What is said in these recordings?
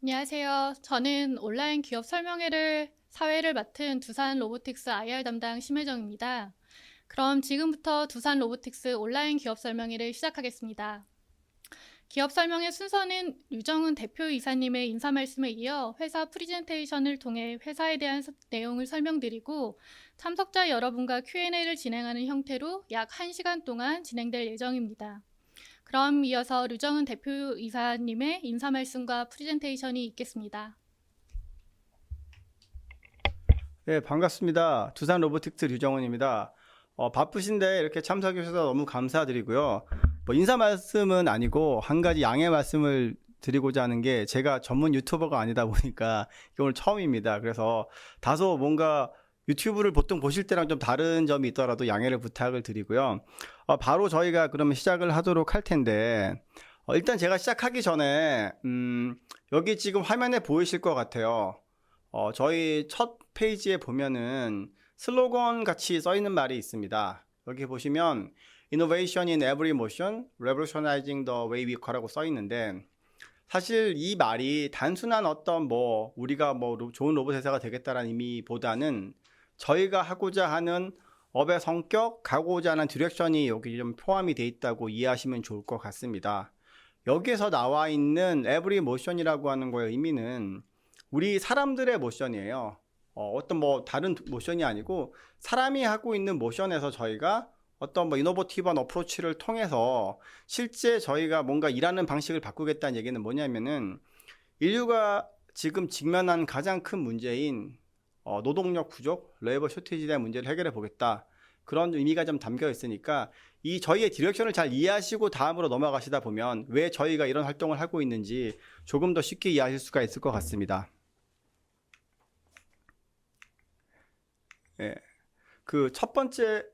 안녕하세요. 저는 온라인 기업 설명회를 사회를 맡은 두산 로보틱스 IR 담당 심혜정입니다. 그럼 지금부터 두산 로보틱스 온라인 기업 설명회를 시작하겠습니다. 기업 설명회 순서는 류정은 대표이사님의 인사 말씀에 이어 회사 프리젠테이션을 통해 회사에 대한 내용을 설명드리고 참석자 여러분과 Q&A를 진행하는 형태로 약 1시간 동안 진행될 예정입니다. 그럼 이어서 류정은 대표이사님의 인사 말씀과 프레젠테이션이 있겠습니다. 네, 반갑습니다. 두산 로보틱스 류정훈입니다. 바쁘신데 이렇게 참석해 주셔서 너무 감사드리고요. 인사 말씀은 아니고 한 가지 양해 말씀을 드리고자 하는 게, 제가 전문 유튜버가 아니다 보니까 이게 오늘 처음입니다. 그래서 다소 뭔가 유튜브를 보통 보실 때랑 좀 다른 점이 있더라도 양해를 부탁을 드리고요. 바로 저희가 그러면 시작을 하도록 할 텐데, 일단 제가 시작하기 전에 여기 지금 화면에 보이실 것 같아요. 저희 첫 페이지에 보면은 슬로건 같이 써 있는 말이 있습니다. 여기 보시면 Innovation in every motion, revolutionizing the way we work라고 써 있는데, 사실 이 말이 단순한 어떤 우리가 좋은 로봇 회사가 되겠다라는 의미보다는 저희가 하고자 하는 업의 성격, 가고자 하는 디렉션이 여기 좀 포함이 돼 있다고 이해하시면 좋을 것 같습니다. 여기에서 나와 있는 every motion이라고 하는 거의 의미는 우리 사람들의 모션이에요. 어떤 다른 모션이 아니고 사람이 하고 있는 모션에서 저희가 어떤 이노버티브한 어프로치를 통해서 실제 저희가 뭔가 일하는 방식을 바꾸겠다는 얘기는 뭐냐면은, 인류가 지금 직면한 가장 큰 문제인 노동력 부족, 레이버 쇼티지에 대한 문제를 해결해 보겠다, 그런 의미가 좀 담겨 있으니까 이 저희의 디렉션을 잘 이해하시고 다음으로 넘어가시다 보면 왜 저희가 이런 활동을 하고 있는지 조금 더 쉽게 이해하실 수가 있을 것 같습니다. 예, 그 첫 번째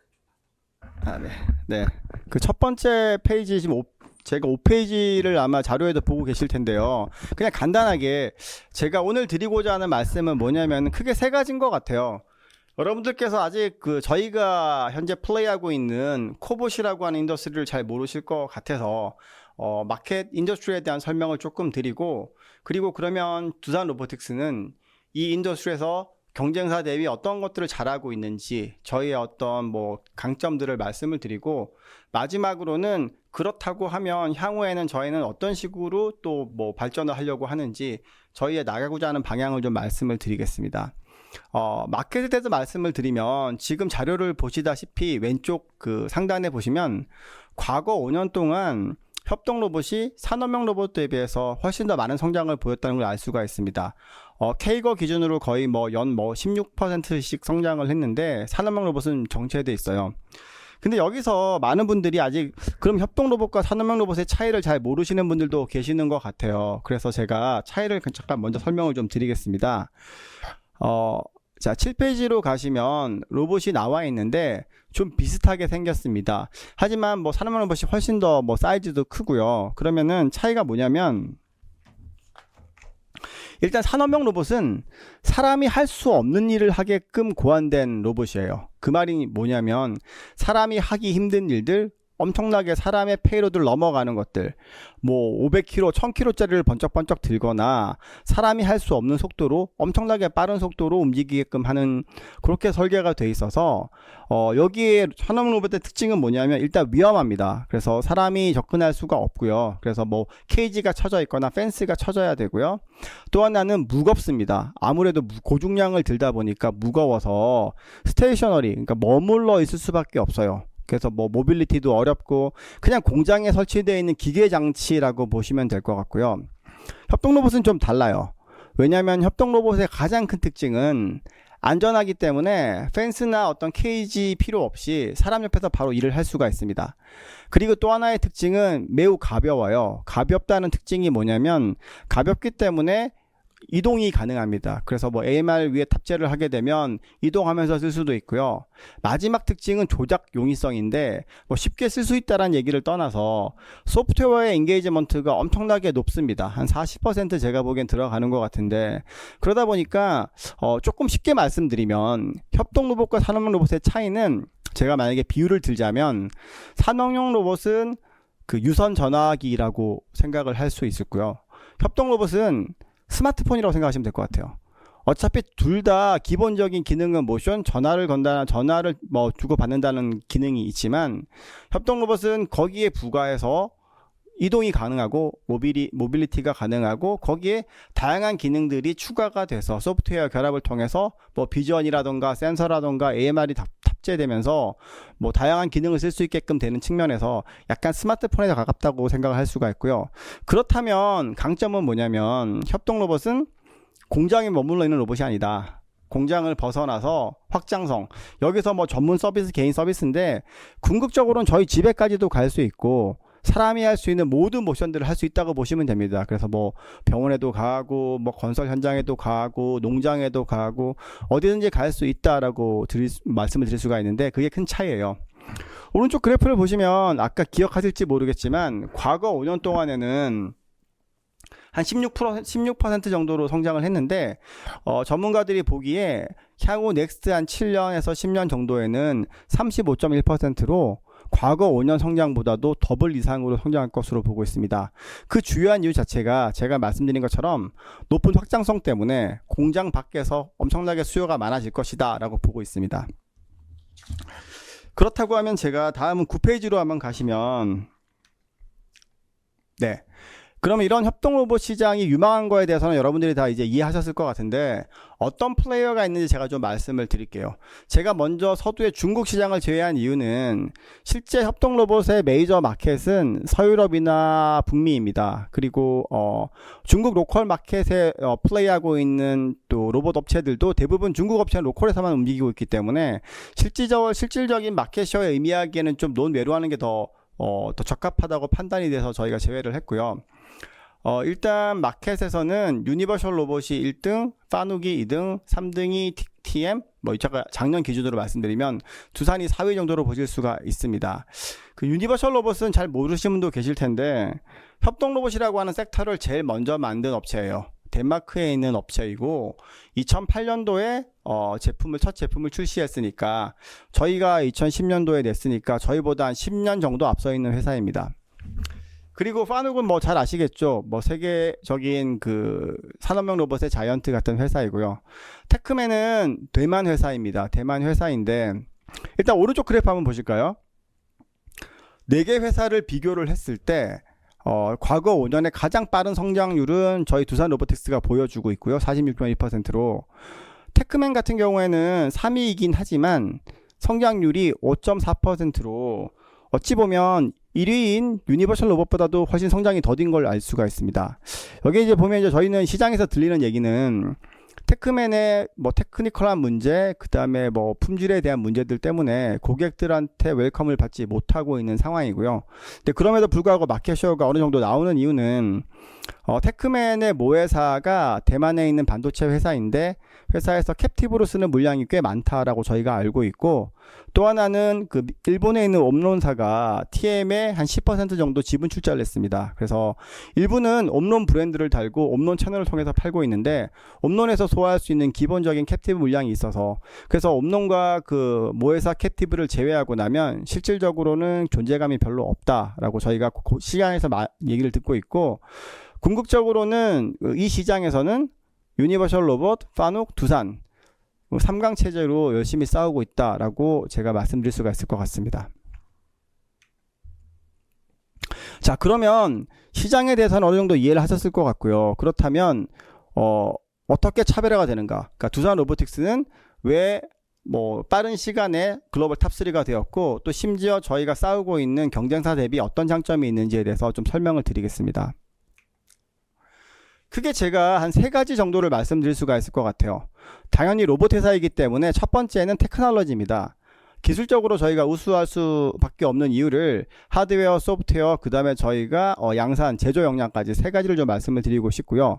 그 첫 번째 페이지, 지금 제가 5페이지를 아마 자료에도 보고 계실 텐데요. 그냥 간단하게 제가 오늘 드리고자 하는 말씀은 뭐냐면 크게 세 가지인 것 같아요. 여러분들께서 아직 저희가 현재 플레이하고 있는 코봇이라고 하는 인더스트리를 잘 모르실 것 같아서 마켓 인더스트리에 대한 설명을 조금 드리고, 그리고 그러면 두산 로보틱스는 이 인더스트리에서 경쟁사 대비 어떤 것들을 잘하고 있는지 저희의 어떤 강점들을 말씀을 드리고, 마지막으로는 그렇다고 하면 향후에는 저희는 어떤 식으로 또 발전을 하려고 하는지 저희의 나가고자 하는 방향을 좀 말씀을 드리겠습니다. 마켓에 대해서 말씀을 드리면, 지금 자료를 보시다시피 왼쪽 그 상단에 보시면 과거 5년 동안 협동 로봇이 산업용 로봇 대비해서 훨씬 더 많은 성장을 보였다는 걸 알 수가 있습니다. 케이거 기준으로 거의 연 16%씩 성장을 했는데, 산업용 로봇은 정체돼 있어요. 근데 여기서 많은 분들이 아직 그럼 협동 로봇과 산업용 로봇의 차이를 잘 모르시는 분들도 계시는 것 같아요. 그래서 제가 차이를 잠깐 먼저 설명을 좀 드리겠습니다. 자, 7페이지로 가시면 로봇이 나와 있는데 좀 비슷하게 생겼습니다. 하지만 산업용 로봇이 훨씬 더 사이즈도 크고요. 그러면은 차이가 뭐냐면, 일단 산업용 로봇은 사람이 할 수 없는 일을 하게끔 고안된 로봇이에요. 그 말이 뭐냐면, 사람이 하기 힘든 일들, 엄청나게 사람의 페이로드를 넘어가는 것들, 500kg, 1000kg짜리를 번쩍번쩍 들거나 사람이 할 수 없는 속도로 엄청나게 빠른 속도로 움직이게끔 하는, 그렇게 설계가 돼 있어서 여기에 산업 로봇의 특징은 뭐냐면, 일단 위험합니다. 그래서 사람이 접근할 수가 없고요. 그래서 케이지가 쳐져 있거나 펜스가 쳐져야 되고요. 또 하나는 무겁습니다. 아무래도 고중량을 들다 보니까 무거워서 스테이셔너리, 그러니까 머물러 있을 수밖에 없어요. 그래서 모빌리티도 어렵고 그냥 공장에 설치되어 있는 기계 장치라고 보시면 될 것 같고요. 협동 로봇은 좀 달라요. 왜냐하면 협동 로봇의 가장 큰 특징은 안전하기 때문에 펜스나 어떤 케이지 필요 없이 사람 옆에서 바로 일을 할 수가 있습니다. 그리고 또 하나의 특징은 매우 가벼워요. 가볍다는 특징이 뭐냐면, 가볍기 때문에 이동이 가능합니다. 그래서 AMR 위에 탑재를 하게 되면 이동하면서 쓸 수도 있고요. 마지막 특징은 조작 용이성인데, 쉽게 쓸 수 있다는 얘기를 떠나서 소프트웨어의 인게이지먼트가 엄청나게 높습니다. 한 40% 제가 보기엔 들어가는 것 같은데, 그러다 보니까 조금 쉽게 말씀드리면 협동 로봇과 산업용 로봇의 차이는, 제가 만약에 비유를 들자면 산업용 로봇은 그 유선 전화기라고 생각을 할 수 있고요. 협동 로봇은 스마트폰이라고 생각하시면 될 것 같아요. 어차피 둘 다 기본적인 기능은 모션, 전화를 건다, 전화를 뭐 주고받는다는 기능이 있지만 협동 로봇은 거기에 부가해서 이동이 가능하고 모빌리티가 가능하고 거기에 다양한 기능들이 추가가 돼서 소프트웨어 결합을 통해서 뭐 비전이라던가 센서라던가 AMR이 탑재되면서 뭐 다양한 기능을 쓸 수 있게끔 되는 측면에서 약간 스마트폰에 더 가깝다고 생각을 할 수가 있고요. 그렇다면 강점은 뭐냐면 협동 로봇은 공장에 머물러 있는 로봇이 아니다. 공장을 벗어나서 확장성, 여기서 뭐 전문 서비스, 개인 서비스인데 궁극적으로는 저희 집에까지도 갈 수 있고 사람이 할 수 있는 모든 모션들을 할 수 있다고 보시면 됩니다. 그래서 뭐 병원에도 가고 뭐 건설 현장에도 가고 농장에도 가고 어디든지 갈 수 있다라고 말씀을 드릴 수가 있는데 그게 큰 차이예요. 오른쪽 그래프를 보시면 아까 기억하실지 모르겠지만 과거 5년 동안에는 한 16% 정도로 성장을 했는데 전문가들이 보기에 향후 넥스트 한 7년에서 10년 정도에는 35.1%로 과거 5년 성장보다도 더블 이상으로 성장할 것으로 보고 있습니다. 그 주요한 이유 자체가 제가 말씀드린 것처럼 높은 확장성 때문에 공장 밖에서 엄청나게 수요가 많아질 것이다 라고 보고 있습니다. 그렇다고 하면 제가 다음은 9페이지로 한번 가시면 네. 그러면 이런 협동 로봇 시장이 유망한 거에 대해서는 여러분들이 다 이제 이해하셨을 것 같은데 어떤 플레이어가 있는지 제가 좀 말씀을 드릴게요. 제가 먼저 서두의 중국 시장을 제외한 이유는 실제 협동 로봇의 메이저 마켓은 서유럽이나 북미입니다. 그리고 중국 로컬 마켓에 플레이하고 있는 또 로봇 업체들도 대부분 중국 업체는 로컬에서만 움직이고 있기 때문에 실질적인 마켓셔에 의미하기에는 좀 논외로하는 게 더 적합하다고 판단이 돼서 저희가 제외를 했고요. 일단 마켓에서는 유니버셜 로봇이 1등, 파누기 2등, 3등이 TM, 뭐 제가 작년 기준으로 말씀드리면 두산이 4위 정도로 보실 수가 있습니다. 그 유니버셜 로봇은 잘 모르시는 분도 계실 텐데 협동 로봇이라고 하는 섹터를 제일 먼저 만든 업체예요. 덴마크에 있는 업체이고 2008년도에 첫 제품을 출시했으니까 저희가 2010년도에 냈으니까 저희보다 한 10년 정도 앞서 있는 회사입니다. 그리고 파누그는 뭐 잘 아시겠죠. 뭐 세계적인 그 산업용 로봇의 자이언트 같은 회사이고요. 테크맨은 대만 회사입니다. 대만 회사인데 일단 오른쪽 그래프 한번 보실까요? 4개 회사를 비교를 했을 때 과거 5년의 가장 빠른 성장률은 저희 두산 로보틱스가 보여주고 있고요. 46.1%로 테크맨 같은 경우에는 3위이긴 하지만 성장률이 5.4%로 어찌 보면 1위인 유니버셜 로봇보다도 훨씬 성장이 더딘 걸 알 수가 있습니다. 여기 이제 보면 이제 저희는 시장에서 들리는 얘기는 테크맨의 뭐 테크니컬한 문제, 그 다음에 뭐 품질에 대한 문제들 때문에 고객들한테 웰컴을 받지 못하고 있는 상황이고요. 근데 그럼에도 불구하고 마켓쉐어가 어느 정도 나오는 이유는 테크맨의 모회사가 대만에 있는 반도체 회사인데 회사에서 캡티브로 쓰는 물량이 꽤 많다라고 저희가 알고 있고 또 하나는 그 일본에 있는 옴론사가 TM에 한 10% 정도 지분 출자를 했습니다. 그래서 일부는 옴론 브랜드를 달고 옴론 채널을 통해서 팔고 있는데 옴론에서 소화할 수 있는 기본적인 캡티브 물량이 있어서 그래서 옴론과 그 모회사 캡티브를 제외하고 나면 실질적으로는 존재감이 별로 없다라고 저희가 시장에서 얘기를 듣고 있고 궁극적으로는 이 시장에서는 유니버셜 로봇, 파눅, 두산 3강 체제로 열심히 싸우고 있다라고 제가 말씀드릴 수가 있을 것 같습니다. 자, 그러면 시장에 대해서는 어느 정도 이해를 하셨을 것 같고요. 그렇다면 어떻게 차별화가 되는가? 그러니까 두산 로보틱스는 왜 뭐 빠른 시간에 글로벌 탑3가 되었고 또 심지어 저희가 싸우고 있는 경쟁사 대비 어떤 장점이 있는지에 대해서 좀 설명을 드리겠습니다. 크게 제가 한 3가지 정도를 말씀드릴 수가 있을 것 같아요. 당연히 로봇 회사이기 때문에 첫 번째는 테크놀로지입니다. 기술적으로 저희가 우수할 수밖에 없는 이유를 하드웨어, 소프트웨어, 그 다음에 저희가 양산, 제조 역량까지 3가지를 좀 말씀을 드리고 싶고요.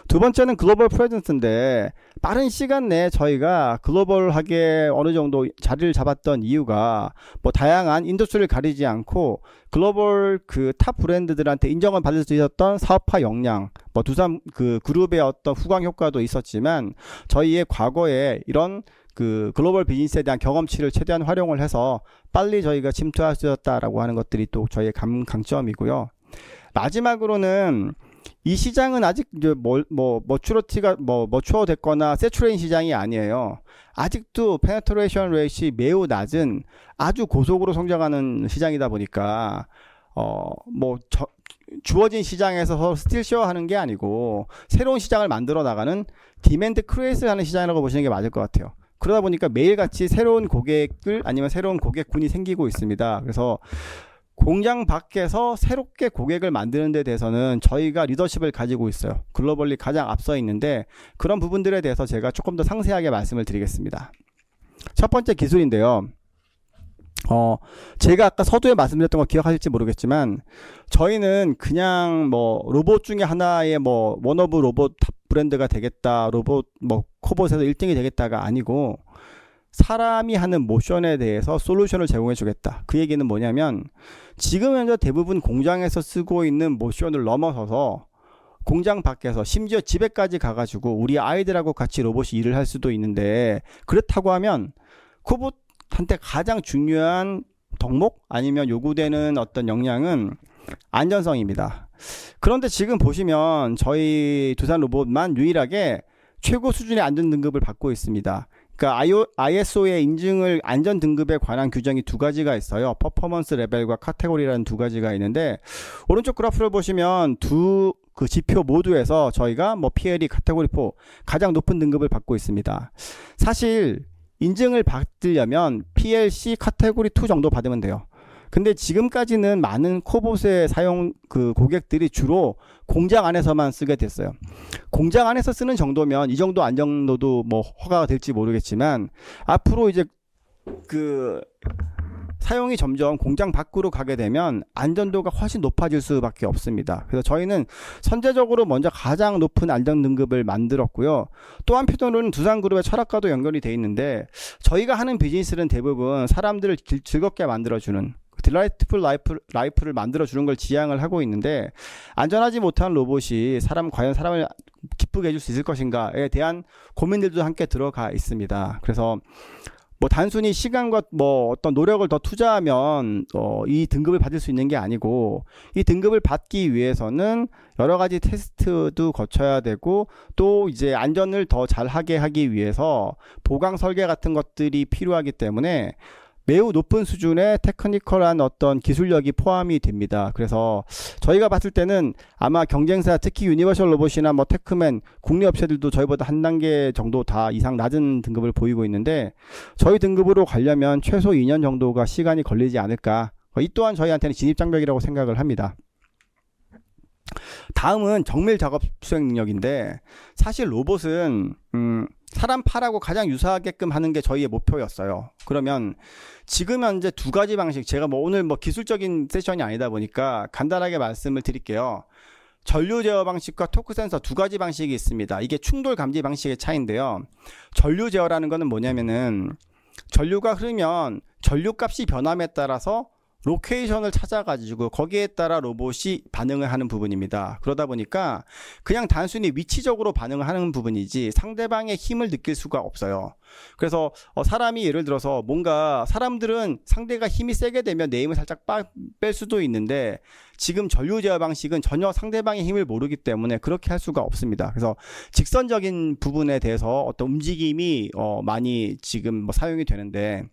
두 번째는 글로벌 프레젠스인데 빠른 시간 내에 저희가 글로벌하게 어느 정도 자리를 잡았던 이유가 뭐 다양한 인더스트리를 가리지 않고 글로벌 그 탑 브랜드들한테 인정을 받을 수 있었던 사업화 역량, 뭐 두산 그 그룹의 어떤 후광 효과도 있었지만 저희의 과거에 이런 그 글로벌 비즈니스에 대한 경험치를 최대한 활용을 해서 빨리 저희가 침투할 수 있었다라고 하는 것들이 또 저희의 강점이고요. 마지막으로는 이 시장은 아직 이제 머추어티가 머추어 됐거나 세츄레인 시장이 아니에요. 아직도 페네트레이션 레이트이 매우 낮은 아주 고속으로 성장하는 시장이다 보니까 주어진 시장에서 서로 스틸 쉐어하는 게 아니고 새로운 시장을 만들어 나가는 디맨드 크리에이트 하는 시장이라고 보시는 게 맞을 것 같아요. 그러다 보니까 매일같이 새로운 고객을 아니면 새로운 고객군이 생기고 있습니다. 그래서 공장 밖에서 새롭게 고객을 만드는 데 대해서는 저희가 리더십을 가지고 있어요. 글로벌리 가장 앞서 있는데 그런 부분들에 대해서 제가 조금 더 상세하게 말씀을 드리겠습니다. 첫 번째 기술인데요. 제가 아까 서두에 말씀드렸던 거 기억하실지 모르겠지만 저희는 그냥 로봇 중에 하나의 원오브 로봇 탑 브랜드가 되겠다, 로봇 코봇에서 1등이 되겠다가 아니고 사람이 하는 모션에 대해서 솔루션을 제공해 주겠다. 그 얘기는 뭐냐면 지금 현재 대부분 공장에서 쓰고 있는 모션을 넘어서서 공장 밖에서 심지어 집에까지 가가지고 우리 아이들하고 같이 로봇이 일을 할 수도 있는데, 그렇다고 하면 코봇한테 가장 중요한 덕목 아니면 요구되는 어떤 역량은 안전성입니다. 그런데 지금 보시면 저희 두산 로봇만 유일하게 최고 수준의 안전 등급을 받고 있습니다. 그러니까 ISO의 인증을 안전 등급에 관한 규정이 두 가지가 있어요. 퍼포먼스 레벨과 카테고리라는 두 가지가 있는데, 오른쪽 그래프를 보시면 두 그 지표 모두에서 저희가 PLE 카테고리 4 가장 높은 등급을 받고 있습니다. 사실 인증을 받으려면 PLC 카테고리 2 정도 받으면 돼요. 근데 지금까지는 많은 코봇의 사용 고객들이 주로 공장 안에서만 쓰게 됐어요. 공장 안에서 쓰는 정도면 이 정도 안정도도 허가가 될지 모르겠지만, 앞으로 이제 사용이 점점 공장 밖으로 가게 되면 안전도가 훨씬 높아질 수밖에 없습니다. 그래서 저희는 선제적으로 먼저 가장 높은 안전 등급을 만들었고요. 또 한편으로는 두산그룹의 철학과도 연결이 돼 있는데, 저희가 하는 비즈니스는 대부분 사람들을 즐겁게 만들어주는 딜라이트풀 라이프를 만들어주는 걸 지향을 하고 있는데, 안전하지 못한 로봇이 과연 사람을 기쁘게 해줄 수 있을 것인가에 대한 고민들도 함께 들어가 있습니다. 그래서 단순히 시간과 어떤 노력을 더 투자하면 이 등급을 받을 수 있는 게 아니고, 이 등급을 받기 위해서는 여러 가지 테스트도 거쳐야 되고, 또 이제 안전을 더 잘하게 하기 위해서 보강 설계 같은 것들이 필요하기 때문에 매우 높은 수준의 테크니컬한 어떤 기술력이 포함이 됩니다. 그래서 저희가 봤을 때는 아마 경쟁사, 특히 유니버셜 로봇이나 테크맨, 국내 업체들도 저희보다 한 단계 정도 다 이상 낮은 등급을 보이고 있는데, 저희 등급으로 가려면 최소 2년 정도가 시간이 걸리지 않을까. 이 또한 저희한테는 진입장벽이라고 생각을 합니다. 다음은 정밀 작업 수행 능력인데, 사실 로봇은 사람 팔하고 가장 유사하게끔 하는 게 저희의 목표였어요. 그러면 지금 현재 두 가지 방식, 제가 오늘 기술적인 세션이 아니다 보니까 간단하게 말씀을 드릴게요. 전류 제어 방식과 토크 센서 두 가지 방식이 있습니다. 이게 충돌 감지 방식의 차이인데요. 전류 제어라는 거는 뭐냐면은 전류가 흐르면 전류 값이 변함에 따라서 로케이션을 찾아가지고 거기에 따라 로봇이 반응을 하는 부분입니다. 그러다 보니까 그냥 단순히 위치적으로 반응을 하는 부분이지 상대방의 힘을 느낄 수가 없어요. 그래서 사람이 예를 들어서 사람들은 상대가 힘이 세게 되면 내 힘을 살짝 뺄 수도 있는데, 지금 전류 제어 방식은 전혀 상대방의 힘을 모르기 때문에 그렇게 할 수가 없습니다. 그래서 직선적인 부분에 대해서 어떤 움직임이 많이 지금 사용이 되는데,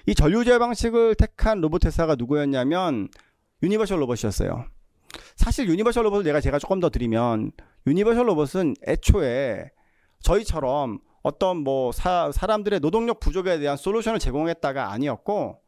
이 전류 제어 방식을 택한 로봇 회사가 누구였냐면 유니버셜 로봇이었어요. 사실 유니버셜 로봇을 제가 조금 더 드리면, 유니버셜 로봇은 애초에 저희처럼 어떤 사람들의 노동력 부족에 대한 솔루션을 제공했다가 아니었고,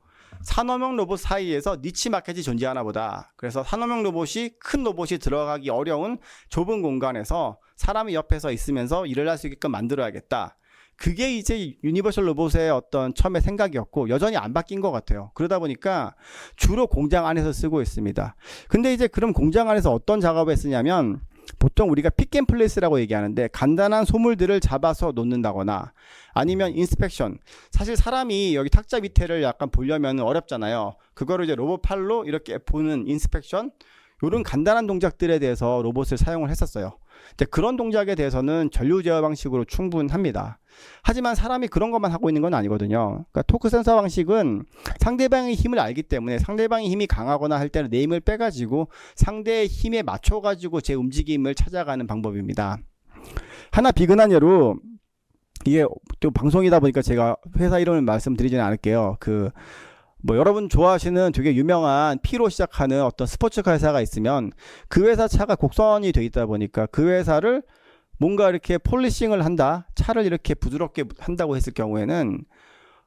산업용 로봇 사이에서 니치 마켓이 존재하나 보다. 그래서 산업용 로봇이 큰 로봇이 들어가기 어려운 좁은 공간에서 사람이 옆에서 있으면서 일을 할 수 있게끔 만들어야겠다. 그게 이제 유니버셜 로봇의 어떤 처음의 생각이었고, 여전히 안 바뀐 것 같아요. 그러다 보니까 주로 공장 안에서 쓰고 있습니다. 근데 이제 그럼 공장 안에서 어떤 작업을 쓰냐면, 보통 우리가 픽앤플레이스라고 얘기하는데, 간단한 소물들을 잡아서 놓는다거나, 아니면 인스펙션. 사실 사람이 여기 탁자 밑에를 약간 보려면 어렵잖아요. 그거를 이제 로봇 팔로 이렇게 보는 인스펙션, 이런 간단한 동작들에 대해서 로봇을 사용을 했었어요. 근데 그런 동작에 대해서는 전류 제어 방식으로 충분합니다. 하지만 사람이 그런 것만 하고 있는 건 아니거든요. 그러니까 토크 센서 방식은 상대방의 힘을 알기 때문에 상대방의 힘이 강하거나 할 때는 내 힘을 빼가지고 상대의 힘에 맞춰가지고 제 움직임을 찾아가는 방법입니다. 하나 비근한 예로, 이게 또 방송이다 보니까 제가 회사 이름을 말씀드리지는 않을게요. 뭐 여러분 좋아하시는 되게 유명한 P로 시작하는 어떤 스포츠카 회사가 있으면 그 회사 차가 곡선이 돼 있다 보니까 그 회사를 뭔가 이렇게 폴리싱을 한다, 차를 이렇게 부드럽게 한다고 했을 경우에는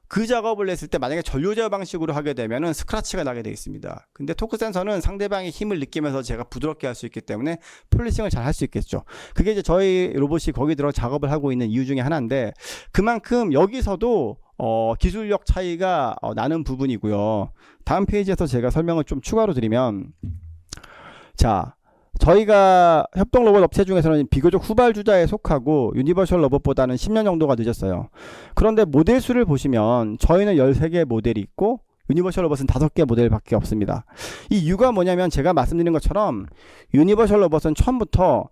그 작업을 했을 때 만약에 전류 제어 방식으로 하게 되면은 스크래치가 나게 되어 있습니다. 근데 토크 센서는 상대방의 힘을 느끼면서 제가 부드럽게 할 수 있기 때문에 폴리싱을 잘 할 수 있겠죠. 그게 이제 저희 로봇이 거기 들어 작업을 하고 있는 이유 중에 하나인데, 그만큼 여기서도 기술력 차이가 나는 부분이고요. 다음 페이지에서 제가 설명을 좀 추가로 드리면, 자, 저희가 협동 로봇 업체 중에서는 비교적 후발주자에 속하고 유니버셜 로봇보다는 10년 정도가 늦었어요. 그런데 모델 수를 보시면 저희는 13개 모델이 있고 유니버셜 로봇은 5개 모델밖에 없습니다. 이 이유가 뭐냐면 제가 말씀드린 것처럼 유니버셜 로봇은 처음부터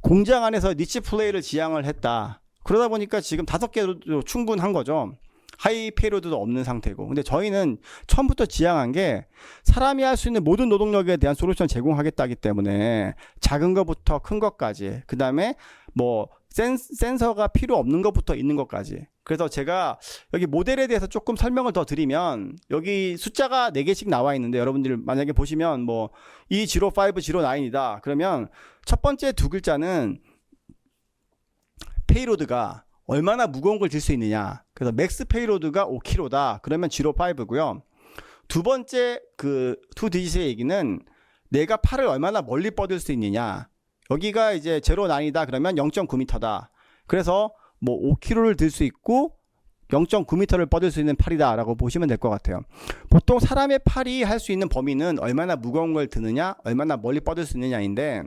공장 안에서 니치 플레이를 지향을 했다. 그러다 보니까 지금 5개도 충분한 거죠. 하이 페이로드도 없는 상태고. 근데 저희는 처음부터 지향한 게 사람이 할 수 있는 모든 노동력에 대한 솔루션 제공하겠다기 때문에 작은 것부터 큰 것까지, 그 다음에 뭐 센서가 필요 없는 것부터 있는 것까지. 그래서 제가 여기 모델에 대해서 조금 설명을 더 드리면, 여기 숫자가 4개씩 나와 있는데 여러분들 만약에 보시면 뭐 E05, 09이다. 그러면 첫 번째 두 글자는 페이로드가 얼마나 무거운 걸 들 수 있느냐. 그래서 맥스 페이로드가 5kg다. 그러면 05고요. 두 번째 투 디지트의 얘기는 내가 팔을 얼마나 멀리 뻗을 수 있느냐. 여기가 이제 09이다. 그러면 0.9m다. 그래서 뭐 5kg를 들 수 있고 0.9m를 뻗을 수 있는 팔이다 라고 보시면 될 것 같아요. 보통 사람의 팔이 할 수 있는 범위는 얼마나 무거운 걸 드느냐, 얼마나 멀리 뻗을 수 있느냐인데,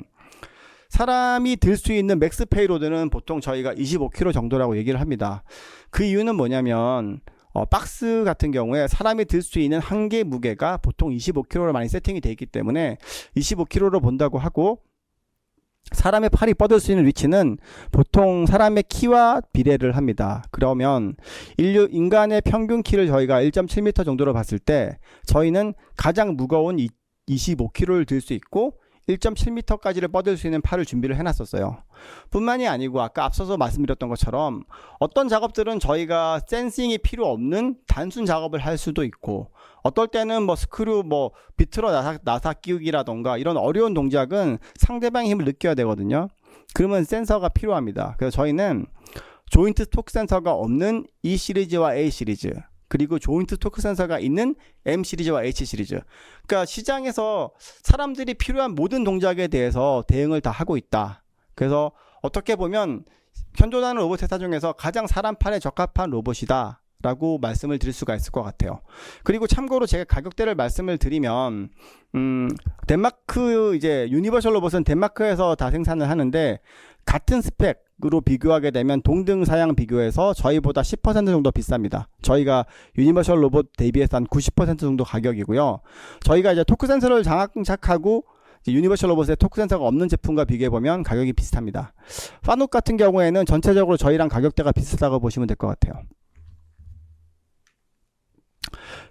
사람이 들 수 있는 맥스 페이로드는 보통 저희가 25kg 정도라고 얘기를 합니다. 그 이유는 뭐냐면 박스 같은 경우에 사람이 들 수 있는 한계 무게가 보통 25kg로 많이 세팅이 되어 있기 때문에 25kg로 본다고 하고, 사람의 팔이 뻗을 수 있는 위치는 보통 사람의 키와 비례를 합니다. 그러면 인간의 평균 키를 저희가 1.7m 정도로 봤을 때 저희는 가장 무거운 25kg를 들 수 있고 1.7m까지를 뻗을 수 있는 팔을 준비를 해놨었어요. 뿐만이 아니고 아까 앞서서 말씀드렸던 것처럼 어떤 작업들은 저희가 센싱이 필요 없는 단순 작업을 할 수도 있고, 어떨 때는 뭐 스크류 비트로 나사 끼우기라던가 이런 어려운 동작은 상대방의 힘을 느껴야 되거든요. 그러면 센서가 필요합니다. 그래서 저희는 조인트 토크 센서가 없는 E 시리즈와 A 시리즈, 그리고 조인트 토크 센서가 있는 M 시리즈와 H 시리즈. 그러니까 시장에서 사람들이 필요한 모든 동작에 대해서 대응을 다 하고 있다. 그래서 어떻게 보면 현존하는 로봇 회사 중에서 가장 사람 팔에 적합한 로봇이다 라고 말씀을 드릴 수가 있을 것 같아요. 그리고 참고로 제가 가격대를 말씀을 드리면, 덴마크 이제 유니버셜 로봇은 덴마크에서 다 생산을 하는데, 같은 스펙으로 비교하게 되면 동등 사양 비교해서 저희보다 10% 정도 비쌉니다. 저희가 유니버셜 로봇 대비해서 한 90% 정도 가격이고요. 저희가 이제 토크 센서를 장착하고 유니버셜 로봇의 토크 센서가 없는 제품과 비교해보면 가격이 비슷합니다. 파눅 같은 경우에는 전체적으로 저희랑 가격대가 비슷하다고 보시면 될 것 같아요.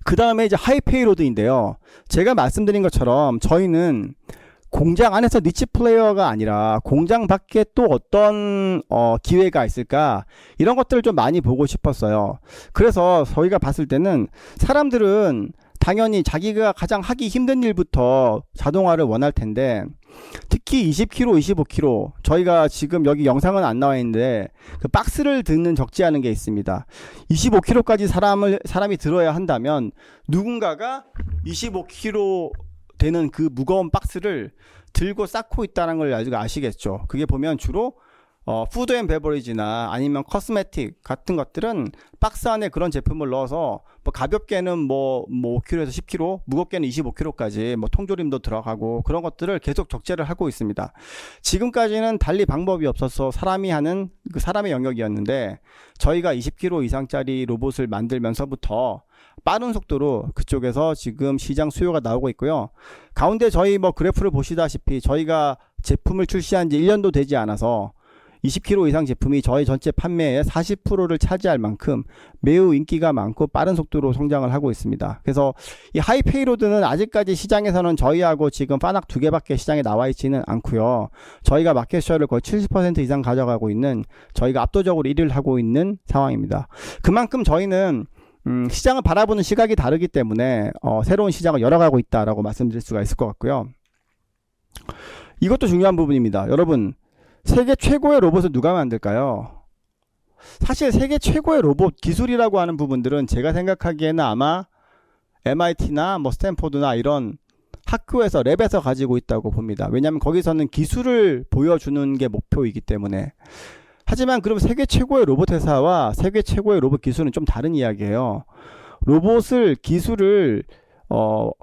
그 다음에 이제 하이 페이로드인데요. 제가 말씀드린 것처럼 저희는 공장 안에서 니치 플레이어가 아니라 공장 밖에 또 어떤 기회가 있을까, 이런 것들을 좀 많이 보고 싶었어요. 그래서 저희가 봤을 때는 사람들은 당연히 자기가 가장 하기 힘든 일부터 자동화를 원할 텐데, 특히 20kg, 25kg, 저희가 지금 여기 영상은 안 나와 있는데 그 박스를 드는 적지 않은 게 있습니다. 25kg까지 사람이 들어야 한다면 누군가가 25kg 되는 그 무거운 박스를 들고 쌓고 있다는 걸 아시겠죠. 그게 보면 주로 푸드 앤 베버리지나 아니면 커스메틱 같은 것들은 박스 안에 그런 제품을 넣어서 뭐 가볍게는 뭐 5kg에서 10kg, 무겁게는 25kg까지 뭐 통조림도 들어가고 그런 것들을 계속 적재를 하고 있습니다. 지금까지는 달리 방법이 없어서 사람이 하는 그 사람의 영역이었는데 저희가 20kg 이상짜리 로봇을 만들면서부터 빠른 속도로 그쪽에서 지금 시장 수요가 나오고 있고요. 가운데 저희 뭐 그래프를 보시다시피 저희가 제품을 출시한 지 1년도 되지 않아서 20kg 이상 제품이 저희 전체 판매의 40%를 차지할 만큼 매우 인기가 많고 빠른 속도로 성장을 하고 있습니다. 그래서 이 하이페이로드는 아직까지 시장에서는 저희하고 지금 파낙 2개밖에 시장에 나와 있지는 않고요. 저희가 마켓쉐어를 거의 70% 이상 가져가고 있는, 저희가 압도적으로 1위를 하고 있는 상황입니다. 그만큼 저희는 시장을 바라보는 시각이 다르기 때문에 새로운 시장을 열어가고 있다라고 말씀드릴 수가 있을 것 같고요. 이것도 중요한 부분입니다. 여러분, 세계 최고의 로봇을 누가 만들까요? 사실 세계 최고의 로봇 기술이라고 하는 부분들은 제가 생각하기에는 아마 MIT나 뭐 스탠포드나 이런 학교에서 랩에서 가지고 있다고 봅니다. 왜냐하면 거기서는 기술을 보여주는 게 목표이기 때문에. 하지만 그럼 세계 최고의 로봇 회사와 세계 최고의 로봇 기술은 좀 다른 이야기예요. 로봇을 기술을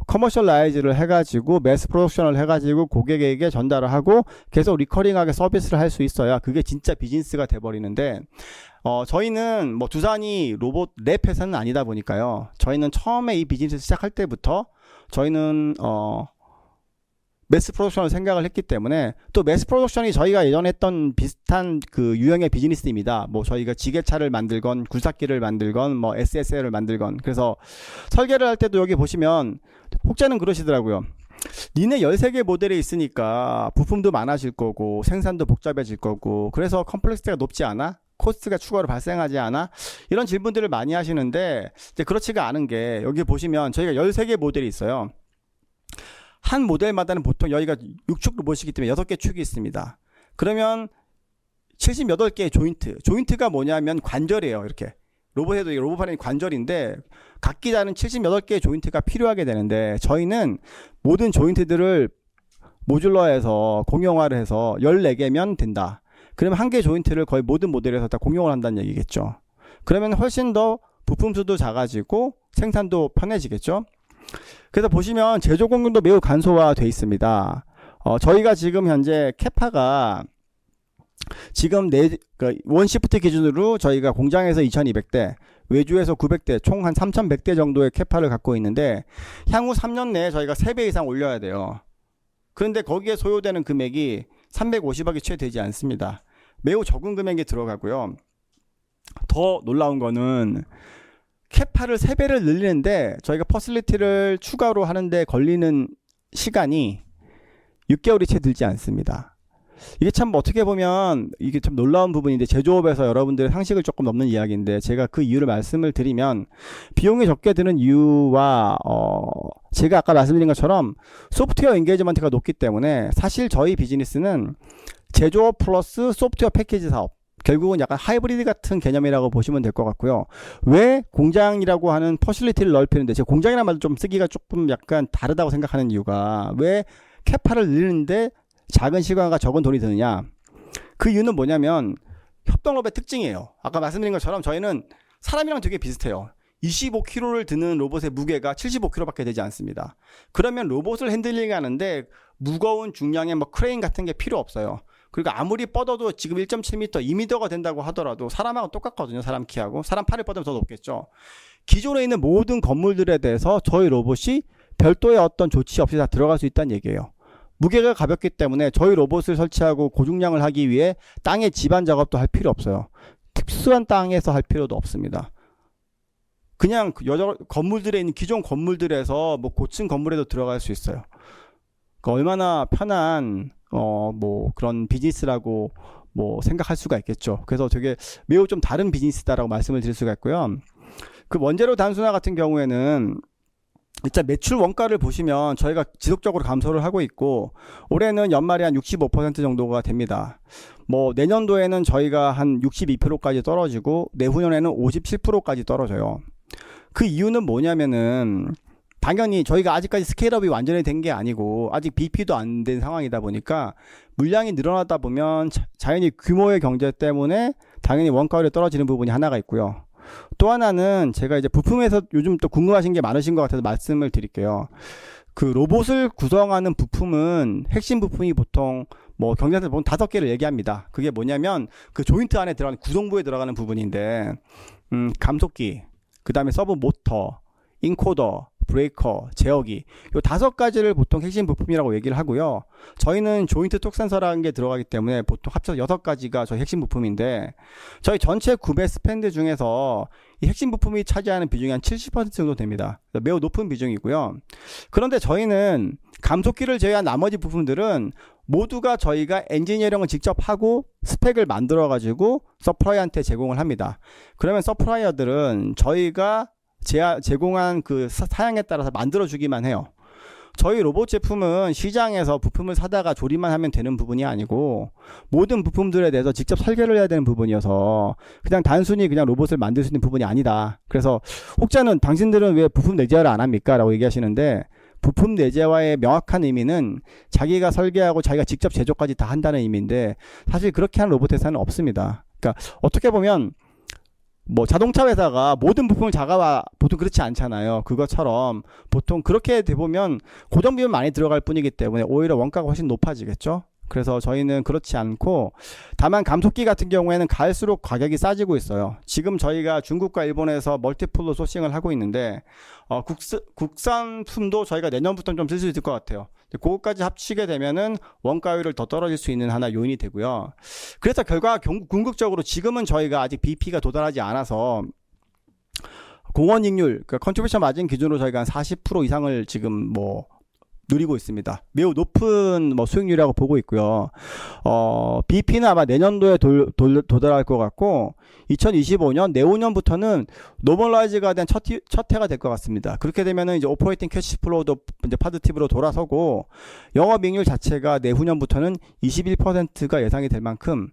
커머셜라이즈를 해가지고 매스 프로덕션을 해가지고 고객에게 전달을 하고 계속 리커링하게 서비스를 할 수 있어야 그게 진짜 비즈니스가 돼버리는데, 저희는 뭐 두산이 로봇 랩 회사는 아니다 보니까요. 저희는 처음에 이 비즈니스 시작할 때부터 저희는 매스 프로덕션을 생각을 했기 때문에, 또 매스 프로덕션이 저희가 예전에 했던 비슷한 그 유형의 비즈니스입니다. 뭐 저희가 지게차를 만들건 굴삭기를 만들건 뭐 SSL을 만들건. 그래서 설계를 할 때도 여기 보시면 혹자는 그러시더라고요. 니네 13개 모델이 있으니까 부품도 많아질 거고 생산도 복잡해질 거고 그래서 컴플렉시티가 높지 않아? 코스트가 추가로 발생하지 않아? 이런 질문들을 많이 하시는데 이제 그렇지가 않은 게, 여기 보시면 저희가 13개 모델이 있어요. 한 모델마다는 보통 여기가 6축 로봇이기 때문에 6개 축이 있습니다. 그러면 78개의 조인트가 뭐냐면 관절이에요. 이렇게 로봇에도 로봇판이 관절인데 각 기자는 78개의 조인트가 필요하게 되는데, 저희는 모든 조인트들을 모듈러해서 공용화를 해서 14개면 된다. 그러면 한 개 조인트를 거의 모든 모델에서 다 공용을 한다는 얘기겠죠. 그러면 훨씬 더 부품 수도 작아지고 생산도 편해지겠죠. 그래서 보시면 제조 공정도 매우 간소화되어 있습니다. 저희가 지금 현재 캐파가 지금 원시프트 기준으로 저희가 공장에서 2200대, 외주에서 900대, 총 한 3100대 정도의 캐파를 갖고 있는데, 향후 3년 내에 저희가 3배 이상 올려야 돼요. 그런데 거기에 소요되는 금액이 350억이 채 되지 않습니다. 매우 적은 금액이 들어가고요. 더 놀라운 거는 캐파를 3배를 늘리는데 저희가 퍼실리티를 추가로 하는데 걸리는 시간이 6개월이 채 들지 않습니다. 이게 참 어떻게 보면 이게 참 놀라운 부분인데, 제조업에서 여러분들의 상식을 조금 넘는 이야기인데, 제가 그 이유를 말씀을 드리면, 비용이 적게 드는 이유와 제가 아까 말씀드린 것처럼 소프트웨어 인게이지먼트가 높기 때문에, 사실 저희 비즈니스는 제조업 플러스 소프트웨어 패키지 사업, 결국은 약간 하이브리드 같은 개념이라고 보시면 될 것 같고요. 왜 공장이라고 하는 퍼실리티를 넓히는데, 제가 공장이라는 말도 좀 쓰기가 조금 약간 다르다고 생각하는 이유가, 왜 캐파를 늘리는데 작은 시간과 적은 돈이 드느냐, 그 이유는 뭐냐면 협동로봇의 특징이에요. 아까 말씀드린 것처럼 저희는 사람이랑 되게 비슷해요. 25kg를 드는 로봇의 무게가 75kg밖에 되지 않습니다. 그러면 로봇을 핸들링 하는데 무거운 중량의 뭐 크레인 같은 게 필요 없어요. 그리고 아무리 뻗어도 지금 1.7m, 2m가 된다고 하더라도 사람하고 똑같거든요. 사람 키하고. 사람 팔을 뻗으면 더 높겠죠. 기존에 있는 모든 건물들에 대해서 저희 로봇이 별도의 어떤 조치 없이 다 들어갈 수 있다는 얘기예요. 무게가 가볍기 때문에 저희 로봇을 설치하고 고중량을 하기 위해 땅에 집안 작업도 할 필요 없어요. 특수한 땅에서 할 필요도 없습니다. 그냥 여러 건물들에 있는 기존 건물들에서 뭐 고층 건물에도 들어갈 수 있어요. 그러니까 얼마나 편한 뭐 그런 비즈니스라고 뭐 생각할 수가 있겠죠. 그래서 되게 매우 좀 다른 비즈니스다라고 말씀을 드릴 수가 있고요. 그 원재료 단순화 같은 경우에는 진짜 매출 원가를 보시면 저희가 지속적으로 감소를 하고 있고, 올해는 연말에 한 65% 정도가 됩니다. 뭐 내년도에는 저희가 한 62%까지 떨어지고 내후년에는 57%까지 떨어져요. 그 이유는 뭐냐면은 당연히 저희가 아직까지 스케일업이 완전히 된 게 아니고 아직 BP도 안 된 상황이다 보니까 물량이 늘어나다 보면 자연히 규모의 경제 때문에 당연히 원가율이 떨어지는 부분이 하나가 있고요. 또 하나는 제가 이제 부품에서 요즘 또 궁금하신 게 많으신 것 같아서 말씀을 드릴게요. 그 로봇을 구성하는 부품은 핵심 부품이 보통 뭐 경제에서 보면 5개를 얘기합니다. 그게 뭐냐면 그 조인트 안에 들어가는 구성부에 들어가는 부분인데 감속기, 그 다음에 서브 모터, 인코더, 브레이커, 제어기 요 5가지를 보통 핵심 부품이라고 얘기를 하고요. 저희는 조인트 톡 센서라는 게 들어가기 때문에 보통 합쳐서 6가지가 저희 핵심 부품인데 저희 전체 구매 스펜드 중에서 이 핵심 부품이 차지하는 비중이 한 70% 정도 됩니다. 매우 높은 비중이고요. 그런데 저희는 감속기를 제외한 나머지 부품들은 모두가 저희가 엔지니어링을 직접 하고 스펙을 만들어 가지고 서플라이어한테 제공을 합니다. 그러면 서플라이어들은 저희가 제공한 그 사양에 따라서 만들어주기만 해요. 저희 로봇 제품은 시장에서 부품을 사다가 조립만 하면 되는 부분이 아니고 모든 부품들에 대해서 직접 설계를 해야 되는 부분이어서 그냥 단순히 그냥 로봇을 만들 수 있는 부분이 아니다. 그래서 혹자는 당신들은 왜 부품 내재화를 안 합니까? 라고 얘기하시는데 부품 내재화의 명확한 의미는 자기가 설계하고 자기가 직접 제조까지 다 한다는 의미인데 사실 그렇게 하는 로봇 회사는 없습니다. 그러니까 어떻게 보면 뭐 자동차 회사가 모든 부품을 자가와 보통 그렇지 않잖아요. 그것처럼 보통 그렇게 돼보면 고정 비용 많이 들어갈 뿐이기 때문에 오히려 원가가 훨씬 높아지겠죠. 그래서 저희는 그렇지 않고 다만 감속기 같은 경우에는 갈수록 가격이 싸지고 있어요. 지금 저희가 중국과 일본에서 멀티플로 소싱을 하고 있는데 국산품도 저희가 내년부터는 좀 쓸 수 있을 것 같아요. 그것까지 합치게 되면은 원가율을 더 떨어질 수 있는 하나 요인이 되고요. 그래서 결과 궁극적으로 지금은 저희가 아직 BP가 도달하지 않아서 공원익률, 그러니까 컨트리뷰션 마진 기준으로 저희가 한 40% 이상을 지금 뭐 누리고 있습니다. 매우 높은 뭐 수익률이라고 보고 있고요. BP는 아마 내년도에 도달할 것 같고 2025년 내후년부터는 노멀라이즈가 된 첫 해가 될 것 같습니다. 그렇게 되면은 이제 오퍼레이팅 캐시플로우도 이제 파지티브로 돌아서고 영업이익률 자체가 내후년부터는 21%가 예상이 될 만큼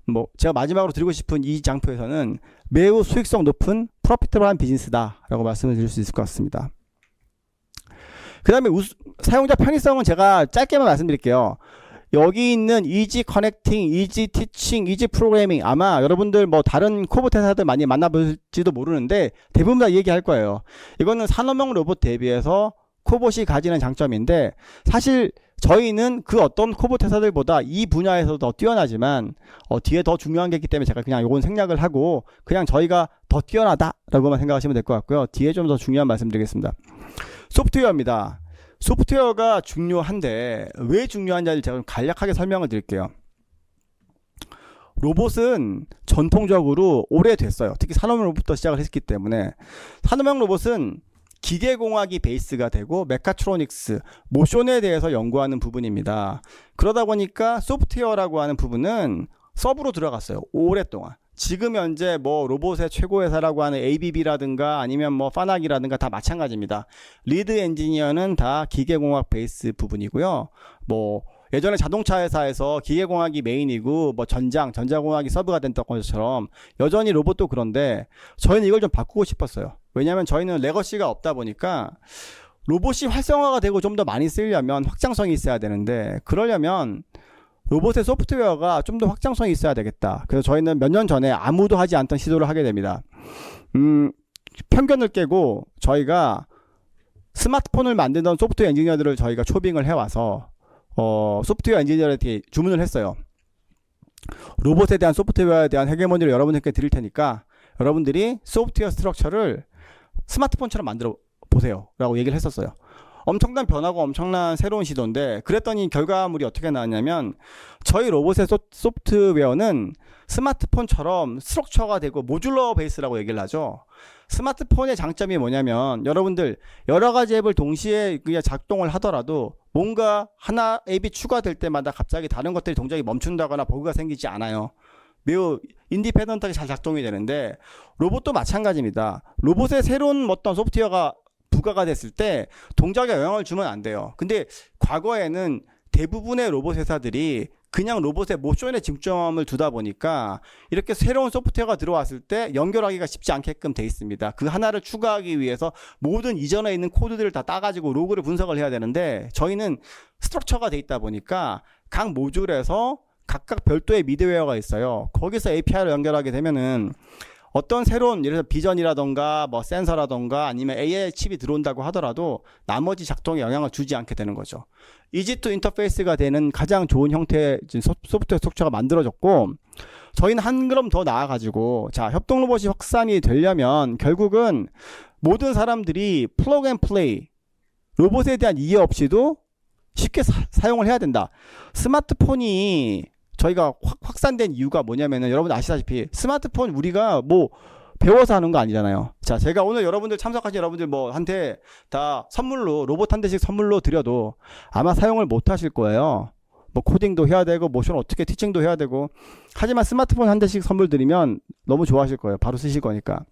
뭐 제가 마지막으로 드리고 싶은 이 장표에서는 매우 수익성 높은 프로피터블한 비즈니스다라고 말씀을 드릴 수 있을 것 같습니다. 그 다음에 사용자 편의성은 제가 짧게만 말씀드릴게요. 여기 있는 이지 커넥팅, 이지 티칭, 이지 프로그래밍 아마 여러분들 뭐 다른 코봇 회사들 많이 만나볼지도 모르는데 대부분 다 얘기할 거예요. 이거는 산업용 로봇 대비해서 코봇이 가지는 장점인데 사실 저희는 그 어떤 코봇 회사들보다 이 분야에서 더 뛰어나지만 뒤에 더 중요한 게 있기 때문에 제가 그냥 요건 생략을 하고 그냥 저희가 더 뛰어나다라고만 생각하시면 될 것 같고요. 뒤에 좀 더 중요한 말씀 드리겠습니다. 소프트웨어입니다. 소프트웨어가 중요한데 왜 중요한지를 제가 좀 간략하게 설명을 드릴게요. 로봇은 전통적으로 오래됐어요. 특히 산업용 로봇부터 시작을 했기 때문에 산업용 로봇은 기계공학이 베이스가 되고 메카트로닉스, 모션에 대해서 연구하는 부분입니다. 그러다 보니까 소프트웨어라고 하는 부분은 서브로 들어갔어요. 오랫동안. 지금 현재 뭐 로봇의 최고 회사라고 하는 ABB라든가 아니면 뭐 파나기라든가 다 마찬가지입니다. 리드 엔지니어는 다 기계공학 베이스 부분이고요. 뭐 예전에 자동차 회사에서 기계공학이 메인이고 뭐 전자공학이 서브가 됐던 것처럼 여전히 로봇도 그런데 저희는 이걸 좀 바꾸고 싶었어요. 왜냐하면 저희는 레거시가 없다 보니까 로봇이 활성화가 되고 좀 더 많이 쓰려면 확장성이 있어야 되는데 그러려면 로봇의 소프트웨어가 좀 더 확장성이 있어야 되겠다. 그래서 저희는 몇 년 전에 아무도 하지 않던 시도를 하게 됩니다. 편견을 깨고 저희가 스마트폰을 만드던 소프트웨어 엔지니어들을 저희가 초빙을 해와서 소프트웨어 엔지니어한테 주문을 했어요. 로봇에 대한 소프트웨어에 대한 헤게모니를 여러분들께 드릴 테니까 여러분들이 소프트웨어 스트럭처를 스마트폰처럼 만들어 보세요 라고 얘기를 했었어요. 엄청난 변화고 엄청난 새로운 시도인데 그랬더니 결과물이 어떻게 나왔냐면 저희 로봇의 소프트웨어는 스마트폰처럼 스트럭처가 되고 모듈러 베이스라고 얘기를 하죠. 스마트폰의 장점이 뭐냐면 여러분들 여러 가지 앱을 동시에 그냥 작동을 하더라도 뭔가 하나 앱이 추가될 때마다 갑자기 다른 것들이 동작이 멈춘다거나 버그가 생기지 않아요. 매우 인디펜던트하게 잘 작동이 되는데 로봇도 마찬가지입니다. 로봇의 새로운 어떤 소프트웨어가 부가가 됐을 때 동작에 영향을 주면 안 돼요. 근데 과거에는 대부분의 로봇 회사들이 그냥 로봇의 모션에 중점을 두다 보니까 이렇게 새로운 소프트웨어가 들어왔을 때 연결하기가 쉽지 않게끔 돼 있습니다. 그 하나를 추가하기 위해서 모든 이전에 있는 코드들을 다 따가지고 로그를 분석을 해야 되는데, 저희는 스트럭처가 돼 있다 보니까 각 모듈에서 각각 별도의 미드웨어가 있어요. 거기서 API를 연결하게 되면은 어떤 새로운, 예를 들어 비전이라던가 뭐 센서라던가 아니면 AI 칩이 들어온다고 하더라도 나머지 작동에 영향을 주지 않게 되는 거죠. 이지2 인터페이스가 되는 가장 좋은 형태의 소프트웨어 스트럭처가 만들어졌고, 저희는 한 걸음 더 나아가지고, 자, 협동 로봇이 확산이 되려면 결국은 모든 사람들이 플러그 앤 플레이, 로봇에 대한 이해 없이도 쉽게 사용을 해야 된다. 스마트폰이 저희가 확산된 이유가 뭐냐면은, 여러분 아시다시피 스마트폰 우리가 뭐 배워서 하는 거 아니잖아요. 자, 제가 오늘 여러분들 참석하신 여러분들 뭐 한테 다 선물로 로봇 한 대씩 선물로 드려도 아마 사용을 못 하실 거예요. 뭐 코딩도 해야 되고 모션 어떻게 티칭도 해야 되고. 하지만 스마트폰 한 대씩 선물 드리면 너무 좋아하실 거예요. 바로 쓰실 거니까.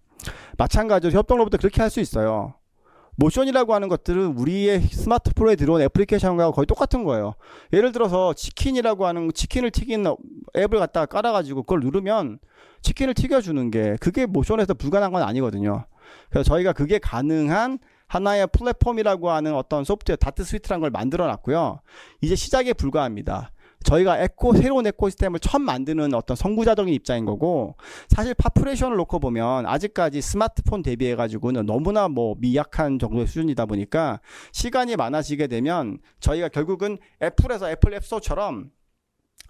마찬가지로 협동 로봇도 그렇게 할 수 있어요. 모션이라고 하는 것들은 우리의 스마트폰에 들어온 애플리케이션과 거의 똑같은 거예요. 예를 들어서 치킨이라고 하는, 치킨을 튀기는 앱을 갖다가 깔아가지고 그걸 누르면 치킨을 튀겨주는 게, 그게 모션에서 불가능한 건 아니거든요. 그래서 저희가 그게 가능한 하나의 플랫폼이라고 하는 어떤 소프트웨어 다트 스위트라는 걸 만들어 놨고요. 이제 시작에 불과합니다. 저희가 새로운 에코시스템을 처음 만드는 어떤 선구자적인 입장인 거고, 사실 파퓰레이션을 놓고 보면 아직까지 스마트폰 대비해 가지고는 너무나 뭐 미약한 정도의 수준이다 보니까, 시간이 많아지게 되면 저희가 결국은 애플에서 애플 앱스토어처럼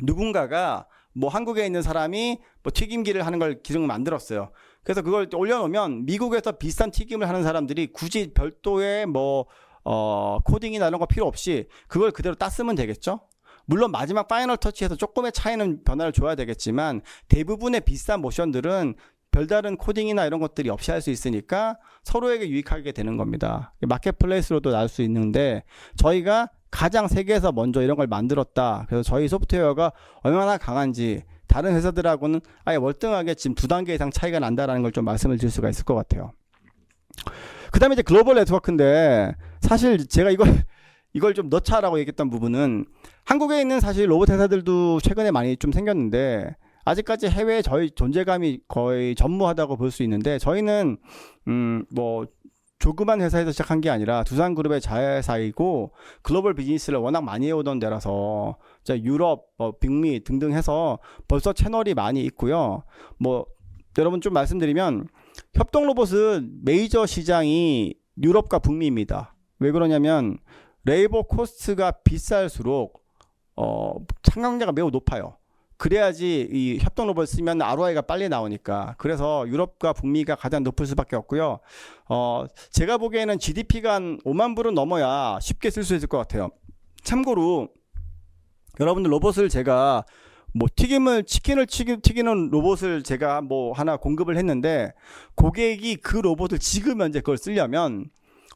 누군가가 뭐 한국에 있는 사람이 뭐 튀김기를 하는 걸 기능을 만들었어요. 그래서 그걸 올려놓으면 미국에서 비슷한 튀김을 하는 사람들이 굳이 별도의 뭐 코딩이나 이런 거 필요 없이 그걸 그대로 따쓰면 되겠죠. 물론 마지막 파이널 터치에서 조금의 차이는 변화를 줘야 되겠지만, 대부분의 비슷한 모션들은 별다른 코딩이나 이런 것들이 없이 할 수 있으니까 서로에게 유익하게 되는 겁니다. 마켓플레이스로도 나올 수 있는데, 저희가 가장 세계에서 먼저 이런 걸 만들었다. 그래서 저희 소프트웨어가 얼마나 강한지 다른 회사들하고는 아예 월등하게 지금 2단계 이상 차이가 난다라는 걸 좀 말씀을 드릴 수가 있을 것 같아요. 그 다음에 이제 글로벌 네트워크인데, 사실 제가 이걸 좀 넣자라고 얘기했던 부분은, 한국에 있는 사실 로봇 회사들도 최근에 많이 좀 생겼는데 아직까지 해외에 저희 존재감이 거의 전무하다고 볼 수 있는데, 저희는 뭐 조그만 회사에서 시작한 게 아니라 두산그룹의 자회사이고 글로벌 비즈니스를 워낙 많이 해오던 데라서 유럽, 북미 등등 해서 벌써 채널이 많이 있고요. 뭐 여러분 좀 말씀드리면, 협동 로봇은 메이저 시장이 유럽과 북미입니다. 왜 그러냐면 레이버 코스트가 비쌀수록 상용자가 매우 높아요. 그래야지 이 협동 로봇 쓰면 ROI가 빨리 나오니까. 그래서 유럽과 북미가 가장 높을 수밖에 없고요. 제가 보기에는 GDP가 한 5만 불은 넘어야 쉽게 쓸 수 있을 것 같아요. 참고로 여러분들, 로봇을 제가 뭐 치킨을 튀기는 로봇을 제가 뭐 하나 공급을 했는데, 고객이 그 로봇을 지금 현재 그걸 쓰려면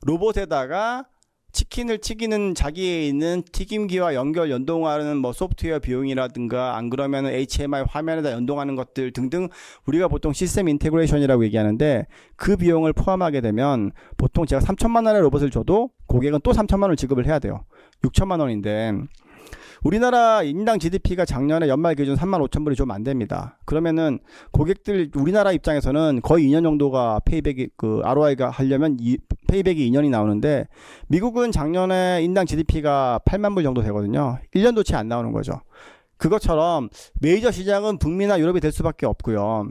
로봇에다가 치킨을 튀기는 자기에 있는 튀김기와 연동하는 뭐 소프트웨어 비용이라든가, 안 그러면 HMI 화면에다 연동하는 것들 등등, 우리가 보통 시스템 인테그레이션이라고 얘기하는데, 그 비용을 포함하게 되면 보통 제가 3천만 원의 로봇을 줘도 고객은 또 3천만 원을 지급을 해야 돼요. 6천만 원인데 우리나라 인당 GDP가 작년에 연말 기준 3만 5천 불이 좀 안 됩니다. 그러면은 고객들, 우리나라 입장에서는 거의 2년 정도가 페이백이, ROI가 하려면 페이백이 2년이 나오는데, 미국은 작년에 인당 GDP가 8만 불 정도 되거든요. 1년도 채 안 나오는 거죠. 그것처럼 메이저 시장은 북미나 유럽이 될 수밖에 없고요.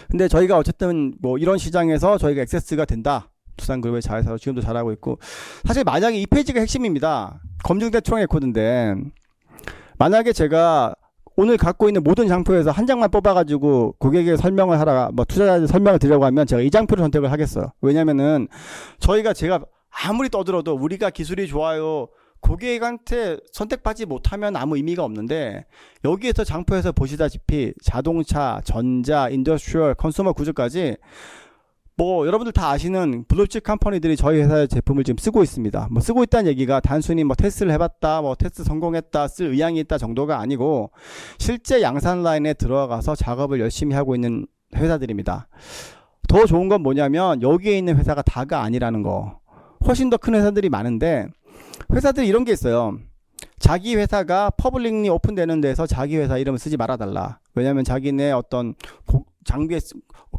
근데 저희가 어쨌든 뭐 이런 시장에서 저희가 액세스가 된다. 두산그룹의 자회사로 지금도 잘하고 있고, 사실 만약에 이 페이지가 핵심입니다. 검증된 트랙 레코드인데, 만약에 제가 오늘 갖고 있는 모든 장표에서 한 장만 뽑아가지고 고객에게 설명을 하라, 뭐 투자자한테 설명을 드리려고 하면 제가 이 장표를 선택을 하겠어요. 왜냐면은 제가 아무리 떠들어도 우리가 기술이 좋아요, 고객한테 선택받지 못하면 아무 의미가 없는데, 여기에서 장표에서 보시다시피 자동차, 전자, 인더스트리얼, 컨슈머 구조까지 뭐 여러분들 다 아시는 블루칩 컴퍼니들이 저희 회사의 제품을 지금 쓰고 있습니다. 뭐 쓰고 있다는 얘기가 단순히 뭐 테스트를 해봤다, 뭐 테스트 성공했다, 쓸 의향이 있다 정도가 아니고, 실제 양산 라인에 들어가서 작업을 열심히 하고 있는 회사들입니다. 더 좋은 건 뭐냐면, 여기에 있는 회사가 다가 아니라는 거. 훨씬 더 큰 회사들이 많은데, 회사들이 이런 게 있어요. 자기 회사가 퍼블릭리 오픈되는 데서 자기 회사 이름을 쓰지 말아달라. 왜냐하면 자기네 어떤 장비에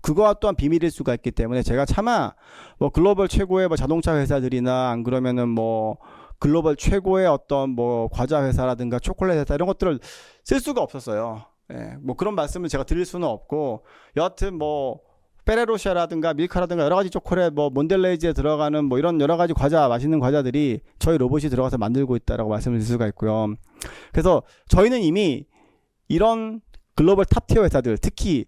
그거와 또한 비밀일 수가 있기 때문에 제가 차마 뭐 글로벌 최고의 뭐 자동차 회사들이나 안 그러면은 뭐 글로벌 최고의 어떤 뭐 과자 회사라든가 초콜릿 회사 이런 것들을 쓸 수가 없었어요. 예, 뭐 그런 말씀을 제가 드릴 수는 없고 여하튼 뭐 페레로샤라든가 밀카라든가 여러 가지 초콜릿 뭐 몬델레이즈에 들어가는 뭐 이런 여러 가지 과자 맛있는 과자들이 저희 로봇이 들어가서 만들고 있다라고 말씀을 드릴 수가 있고요. 그래서 저희는 이미 이런 글로벌 탑티어 회사들 특히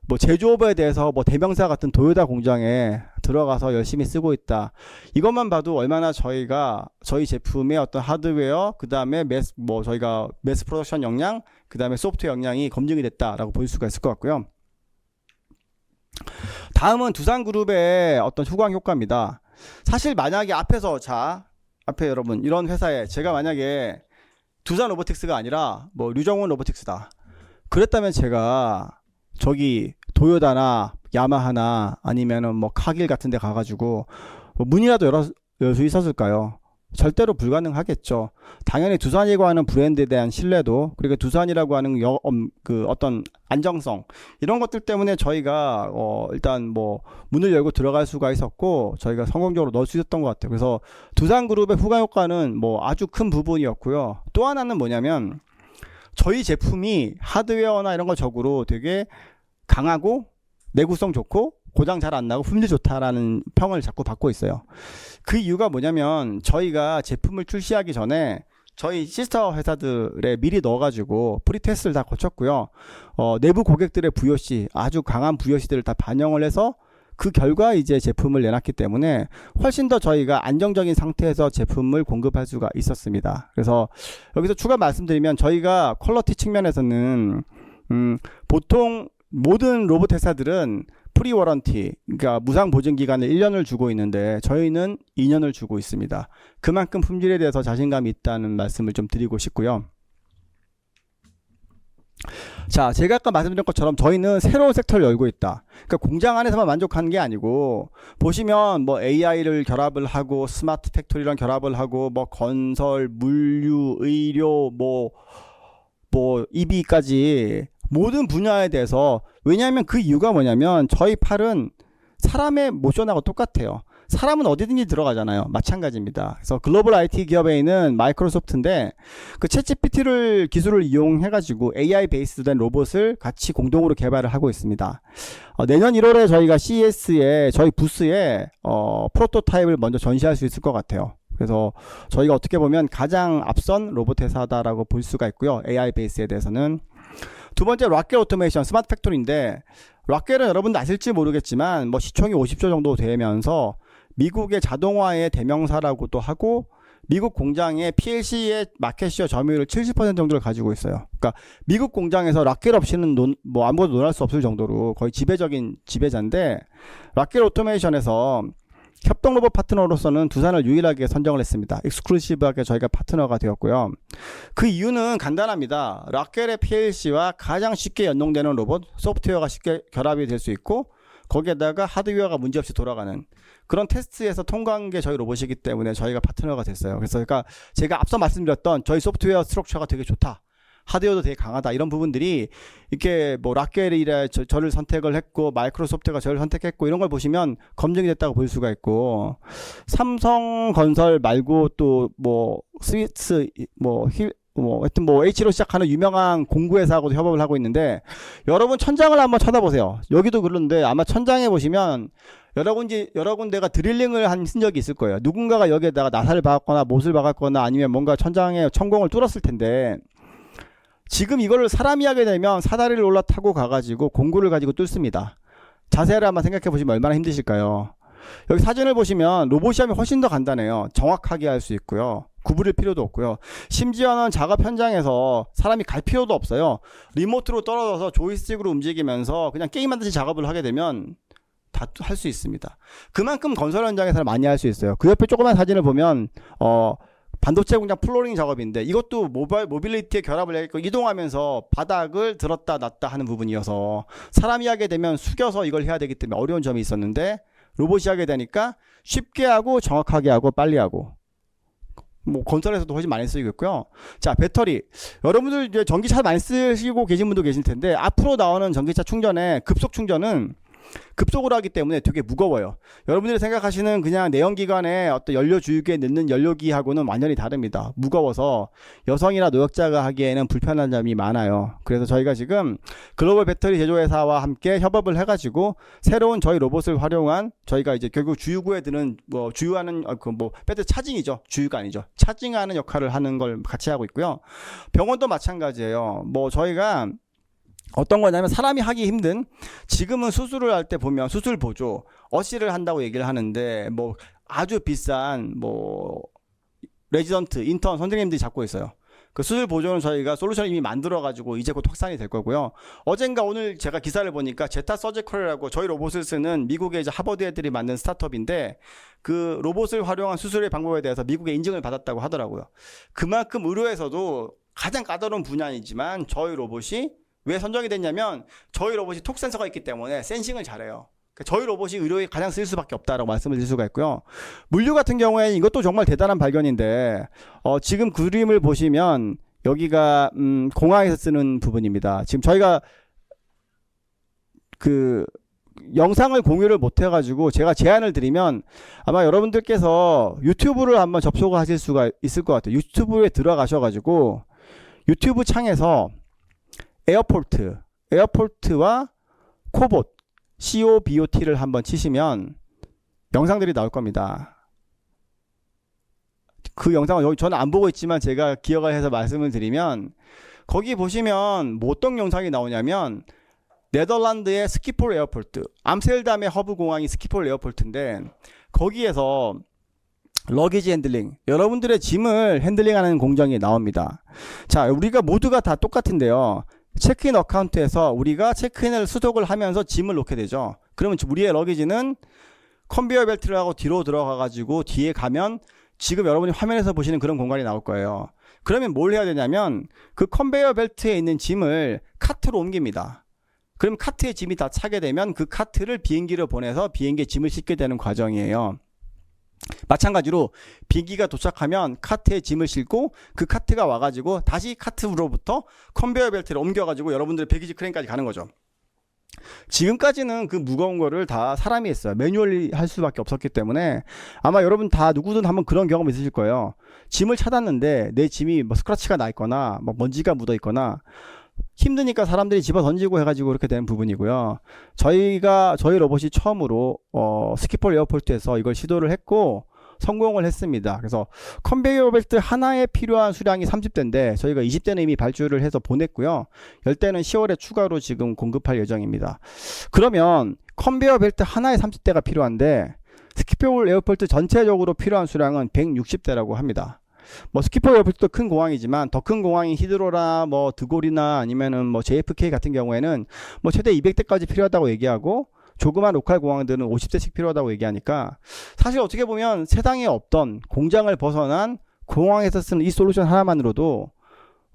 뭐 제조업에 대해서 뭐 대명사 같은 도요타 공장에 들어가서 열심히 쓰고 있다. 이것만 봐도 얼마나 저희가 저희 제품의 어떤 하드웨어 그다음에 저희가 매스 프로덕션 역량 그다음에 소프트웨어 역량이 검증이 됐다라고 볼 수가 있을 것 같고요. 다음은 두산그룹의 어떤 후광 효과입니다. 사실 만약에 앞에 여러분 이런 회사에 제가 만약에 두산 로보틱스가 아니라 뭐 류정훈 로보틱스다. 그랬다면 제가 저기 도요타나 야마하나 아니면은 뭐 카길 같은 데 가가지고 뭐 문이라도 열 수 있었을까요? 절대로 불가능하겠죠. 당연히 두산이라고 하는 브랜드에 대한 신뢰도 그리고 두산이라고 하는 그 어떤 안정성 이런 것들 때문에 저희가 일단 뭐 문을 열고 들어갈 수가 있었고 저희가 성공적으로 넣을 수 있었던 것 같아요. 그래서 두산그룹의 후광 효과는 뭐 아주 큰 부분이었고요. 또 하나는 뭐냐면 저희 제품이 하드웨어나 이런 거 적으로 되게 강하고 내구성 좋고 고장 잘 안 나고 품질 좋다라는 평을 자꾸 받고 있어요. 그 이유가 뭐냐면 저희가 제품을 출시하기 전에 저희 시스터 회사들에 미리 넣어가지고 프리테스트를 다 거쳤고요. 내부 고객들의 VOC 아주 강한 VOC들을 다 반영을 해서 그 결과 이제 제품을 내놨기 때문에 훨씬 더 저희가 안정적인 상태에서 제품을 공급할 수가 있었습니다. 그래서 여기서 추가 말씀드리면 저희가 퀄리티 측면에서는 보통 모든 로봇 회사들은 프리 워런티, 그러니까 무상 보증 기간을 1년을 주고 있는데 저희는 2년을 주고 있습니다. 그만큼 품질에 대해서 자신감이 있다는 말씀을 좀 드리고 싶고요. 자, 제가 아까 말씀드린 것처럼 저희는 새로운 섹터를 열고 있다. 그러니까 공장 안에서만 만족하는 게 아니고 보시면 뭐 AI를 결합을 하고 스마트 팩토리랑 결합을 하고 뭐 건설, 물류, 의료, 뭐 EV까지 모든 분야에 대해서 왜냐하면 그 이유가 뭐냐면 저희 팔은 사람의 모션하고 똑같아요. 사람은 어디든지 들어가잖아요. 마찬가지입니다. 그래서 글로벌 IT 기업에 있는 마이크로소프트인데 그 챗GPT를 기술을 이용해 가지고 AI 베이스된 로봇을 같이 공동으로 개발을 하고 있습니다. 내년 1월에 저희가 CES에 저희 부스에 프로토타입을 먼저 전시할 수 있을 것 같아요. 그래서 저희가 어떻게 보면 가장 앞선 로봇 회사다라고 볼 수가 있고요. AI 베이스에 대해서는 두 번째 락겔 오토메이션 스마트 팩토리인데 락겔은 여러분도 아실지 모르겠지만 뭐 시총이 50조 정도 되면서 미국의 자동화의 대명사라고도 하고 미국 공장의 PLC의 마켓시어 점유율 70% 정도를 가지고 있어요. 그러니까 미국 공장에서 락겔 없이는 아무것도 논할 수 없을 정도로 거의 지배적인 지배자인데 락겔 오토메이션에서 협동 로봇 파트너로서는 두산을 유일하게 선정을 했습니다. 익스클루시브하게 저희가 파트너가 되었고요. 그 이유는 간단합니다. 락겔의 PLC와 가장 쉽게 연동되는 로봇, 소프트웨어가 쉽게 결합이 될 수 있고 거기에다가 하드웨어가 문제없이 돌아가는 그런 테스트에서 통과한 게 저희 로봇이기 때문에 저희가 파트너가 됐어요. 그래서 그러니까 제가 앞서 말씀드렸던 저희 소프트웨어 스트럭처가 되게 좋다. 하드웨어도 되게 강하다. 이런 부분들이 이렇게 뭐 락겔이 저를 선택을 했고 마이크로소프트가 저를 선택했고 이런 걸 보시면 검증이 됐다고 볼 수가 있고 삼성건설 말고 또 뭐 스위스 하여튼 뭐 H로 시작하는 유명한 공구회사하고도 협업을 하고 있는데 여러분 천장을 한번 쳐다보세요. 여기도 그런데 아마 천장에 보시면 여러 군데가 드릴링을 한 흔적이 있을 거예요. 누군가가 여기에다가 나사를 박았거나 못을 박았거나 아니면 뭔가 천장에 천공을 뚫었을 텐데 지금 이거를 사람이 하게 되면 사다리를 올라타고 가가지고 공구를 가지고 뚫습니다. 자세를 한번 생각해 보시면 얼마나 힘드실까요? 여기 사진을 보시면 로봇이 하면 훨씬 더 간단해요. 정확하게 할 수 있고요. 구부릴 필요도 없고요. 심지어는 작업 현장에서 사람이 갈 필요도 없어요. 리모트로 떨어져서 조이스틱으로 움직이면서 그냥 게임하듯이 작업을 하게 되면 다 할 수 있습니다. 그만큼 건설 현장에서는 많이 할 수 있어요. 그 옆에 조그만 사진을 보면 반도체 공장 플로링 작업인데 이것도 모빌리티에 결합을 해서 이동하면서 바닥을 들었다 놨다 하는 부분이어서 사람이 하게 되면 숙여서 이걸 해야 되기 때문에 어려운 점이 있었는데 로봇이 하게 되니까 쉽게 하고 정확하게 하고 빨리 하고 뭐 건설에서도 훨씬 많이 쓰이고 있고요. 자, 배터리. 여러분들 이제 전기차 많이 쓰시고 계신 분도 계실 텐데 앞으로 나오는 전기차 충전의 급속 충전은 급속으로 하기 때문에 되게 무거워요. 여러분들이 생각하시는 그냥 내연기관의 어떤 연료 주유기에 넣는 연료기하고는 완전히 다릅니다. 무거워서 여성이나 노약자가 하기에는 불편한 점이 많아요. 그래서 저희가 지금 글로벌 배터리 제조회사와 함께 협업을 해가지고 새로운 저희 로봇을 활용한 저희가 이제 결국 주유구에 드는 뭐 주유하는 배터리 차징이죠. 주유가 아니죠. 차징하는 역할을 하는 걸 같이 하고 있고요. 병원도 마찬가지예요. 뭐 저희가 어떤 거냐면 사람이 하기 힘든 지금은 수술을 할 때 보면 수술 보조 어시를 한다고 얘기를 하는데 뭐 아주 비싼 뭐 레지던트 인턴 선생님들이 잡고 있어요. 그 수술 보조는 저희가 솔루션을 이미 만들어 가지고 이제 곧 확산이 될 거고요. 어젠가 오늘 제가 기사를 보니까 제타 서지컬이라고 저희 로봇을 쓰는 미국의 이제 하버드 애들이 만든 스타트업인데 그 로봇을 활용한 수술의 방법에 대해서 미국의 인증을 받았다고 하더라고요. 그만큼 의료에서도 가장 까다로운 분야이지만 저희 로봇이 왜 선정이 됐냐면 저희 로봇이 톡 센서가 있기 때문에 센싱을 잘해요. 저희 로봇이 의료에 가장 쓸 수밖에 없다라고 말씀을 드릴 수가 있고요. 물류 같은 경우에 이것도 정말 대단한 발견인데 지금 그림을 보시면 여기가 공항에서 쓰는 부분입니다. 지금 저희가 그 영상을 공유를 못 해가지고 제가 제안을 드리면 아마 여러분들께서 유튜브를 한번 접속을 하실 수가 있을 것 같아요. 유튜브에 들어가셔가지고 유튜브 창에서 에어포트와 코봇 COBOT를 한번 치시면 영상들이 나올 겁니다. 그 영상을 여기 저는 안 보고 있지만 제가 기억을 해서 말씀을 드리면 거기 보시면 뭐 어떤 영상이 나오냐면 네덜란드의 스키폴 에어포트, 암스테르담의 허브 공항이 스키폴 에어포트인데 거기에서 러기지 핸들링, 여러분들의 짐을 핸들링하는 공정이 나옵니다. 자, 우리가 모두가 다 똑같은데요. 체크인 어카운트에서 우리가 체크인을 수속을 하면서 짐을 놓게 되죠. 그러면 우리의 러기지는 컨베이어 벨트를 하고 뒤로 들어가 가지고 뒤에 가면 지금 여러분이 화면에서 보시는 그런 공간이 나올 거예요. 그러면 뭘 해야 되냐면 그 컨베이어 벨트에 있는 짐을 카트로 옮깁니다. 그럼 카트에 짐이 다 차게 되면 그 카트를 비행기로 보내서 비행기에 짐을 싣게 되는 과정이에요. 마찬가지로 비행기가 도착하면 카트에 짐을 싣고 그 카트가 와가지고 다시 카트로부터 컨베이어 벨트를 옮겨가지고 여러분들의 배기지 크레인까지 가는 거죠. 지금까지는 그 무거운 거를 다 사람이 했어요. 매뉴얼리 할 수밖에 없었기 때문에 아마 여러분 다 누구든 한번 그런 경험 있으실 거예요. 짐을 찾았는데 내 짐이 뭐 스크래치가 나 있거나 뭐 먼지가 묻어 있거나 힘드니까 사람들이 집어 던지고 해가지고 이렇게 되는 부분이고요. 저희 로봇이 처음으로 스키폴 에어포트에서 이걸 시도를 했고 성공을 했습니다. 그래서 컨베이어 벨트 하나에 필요한 수량이 30대인데 저희가 20대는 이미 발주를 해서 보냈고요. 10대는 10월에 추가로 지금 공급할 예정입니다. 그러면 컨베이어 벨트 하나에 30대가 필요한데 스키폴 에어포트 전체적으로 필요한 수량은 160대라고 합니다. 뭐 스키폴 에어포트도 큰 공항이지만 더 큰 공항인 히드로나 뭐 드골이나 아니면은 뭐 JFK 같은 경우에는 뭐 최대 200대까지 필요하다고 얘기하고 조그만 로컬 공항들은 50대씩 필요하다고 얘기하니까 사실 어떻게 보면 세상에 없던 공장을 벗어난 공항에서 쓰는 이 솔루션 하나만으로도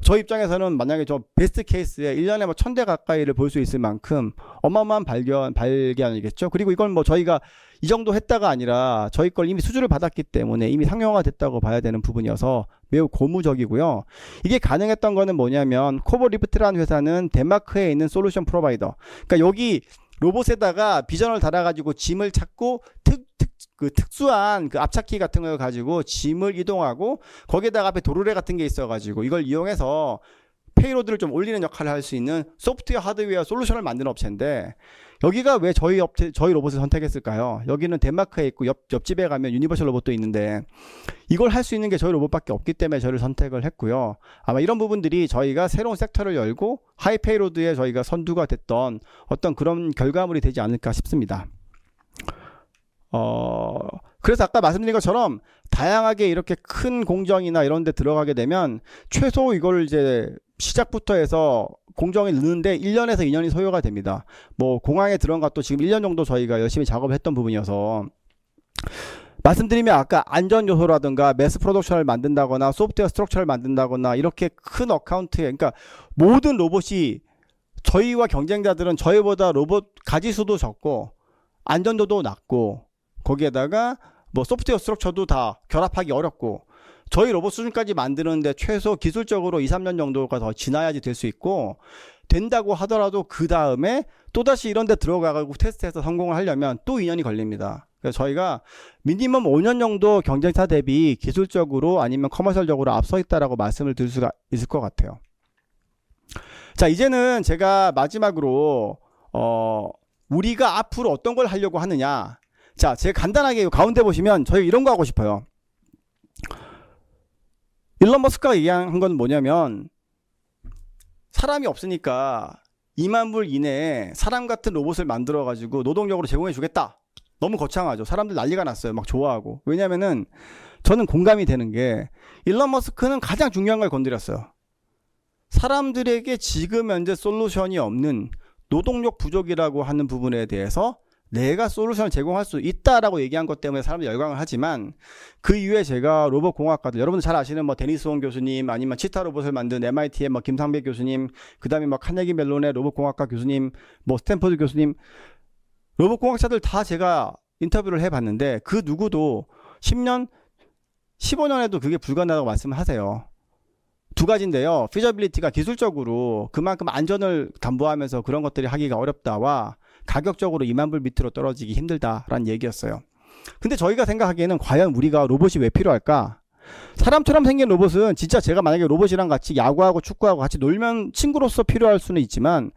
저 입장에서는 만약에 저 베스트 케이스에 1년에 뭐 1000대 가까이를 볼 수 있을 만큼 어마어마한 발견이겠죠. 그리고 이건 뭐 저희가 이 정도 했다가 아니라 저희 걸 이미 수주를 받았기 때문에 이미 상용화 됐다고 봐야 되는 부분이어서 매우 고무적이고요. 이게 가능했던 거는 뭐냐면 코보리프트라는 회사는 덴마크에 있는 솔루션 프로바이더. 그러니까 여기 로봇에다가 비전을 달아가지고 짐을 찾고 특수한 그 앞찾기 같은 걸 가지고 짐을 이동하고 거기에다가 앞에 도르래 같은 게 있어가지고 이걸 이용해서 페이로드를 좀 올리는 역할을 할 수 있는 소프트웨어 하드웨어 솔루션을 만드는 업체인데 여기가 왜 저희 로봇을 선택했을까요? 여기는 덴마크에 있고 옆집에 가면 유니버셜 로봇도 있는데 이걸 할 수 있는 게 저희 로봇밖에 없기 때문에 저를 선택을 했고요. 아마 이런 부분들이 저희가 새로운 섹터를 열고 하이 페이로드에 저희가 선두가 됐던 어떤 그런 결과물이 되지 않을까 싶습니다. 그래서 아까 말씀드린 것처럼 다양하게 이렇게 큰 공정이나 이런 데 들어가게 되면 최소 이걸 이제 시작부터 해서 공정에 넣는데 1년에서 2년이 소요가 됩니다. 뭐 공항에 들어간 것도 지금 1년 정도 저희가 열심히 작업을 했던 부분이어서 말씀드리면 아까 안전 요소라든가 매스 프로덕션을 만든다거나 소프트웨어 스트럭처를 만든다거나 이렇게 큰 어카운트에 그러니까 모든 로봇이 저희와 경쟁자들은 저희보다 로봇 가지수도 적고 안전도도 낮고 거기에다가 뭐 소프트웨어 스트럭처도 다 결합하기 어렵고 저희 로봇 수준까지 만드는데 최소 기술적으로 2, 3년 정도가 더 지나야지 될 수 있고, 된다고 하더라도 그 다음에 또다시 이런 데 들어가고 테스트해서 성공을 하려면 또 2년이 걸립니다. 그래서 저희가 미니멈 5년 정도 경쟁사 대비 기술적으로 아니면 커머셜적으로 앞서 있다라고 말씀을 드릴 수가 있을 것 같아요. 자, 이제는 제가 마지막으로 우리가 앞으로 어떤 걸 하려고 하느냐. 자, 제가 간단하게 가운데 보시면 저희 이런 거 하고 싶어요. 일론 머스크가 얘기한 건 뭐냐면, 사람이 없으니까 2만 불 이내에 사람 같은 로봇을 만들어 가지고 노동력으로 제공해 주겠다. 너무 거창하죠. 사람들 난리가 났어요. 막 좋아하고. 왜냐면은 저는 공감이 되는 게, 일론 머스크는 가장 중요한 걸 건드렸어요. 사람들에게 지금 현재 솔루션이 없는 노동력 부족이라고 하는 부분에 대해서 내가 솔루션을 제공할 수 있다라고 얘기한 것 때문에 사람들이 열광을 하지만, 그 이후에 제가 로봇 공학과들, 여러분들 잘 아시는 뭐 데니스 원 교수님, 아니면 치타 로봇을 만든 MIT의 뭐 김상배 교수님, 그 다음에 뭐 카네기 멜론의 로봇 공학과 교수님, 뭐 스탠퍼드 교수님, 로봇 공학자들 다 제가 인터뷰를 해봤는데, 그 누구도 10년, 15년에도 그게 불가능하다고 말씀을 하세요. 두 가지인데요. 피저빌리티가 기술적으로 그만큼 안전을 담보하면서 그런 것들이 하기가 어렵다와, 가격적으로 2만 불 밑으로 떨어지기 힘들다라는 얘기였어요. 근데 저희가 생각하기에는 과연 우리가 로봇이 왜 필요할까? 사람처럼 생긴 로봇은 진짜 제가 만약에 로봇이랑 같이 야구하고 축구하고 같이 놀면 친구로서 필요할 수는 있지만,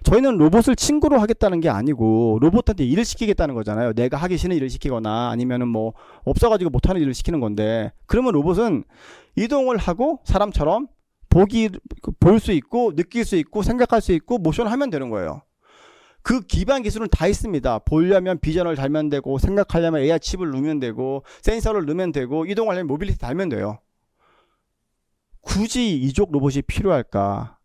저희는 로봇을 친구로 하겠다는 게 아니고 로봇한테 일을 시키겠다는 거잖아요. 내가 하기 싫은 일을 시키거나 아니면은 뭐 없어가지고 못하는 일을 시키는 건데, 그러면 로봇은 이동을 하고 사람처럼 볼 수 있고 느낄 수 있고 생각할 수 있고 모션을 하면 되는 거예요. 그 기반 기술은 다 있습니다. 보려면 비전을 달면 되고, 생각하려면 AI 칩을 넣으면 되고, 센서를 넣으면 되고, 이동하려면 모빌리티 달면 돼요. 굳이 이족 로봇이 필요할까?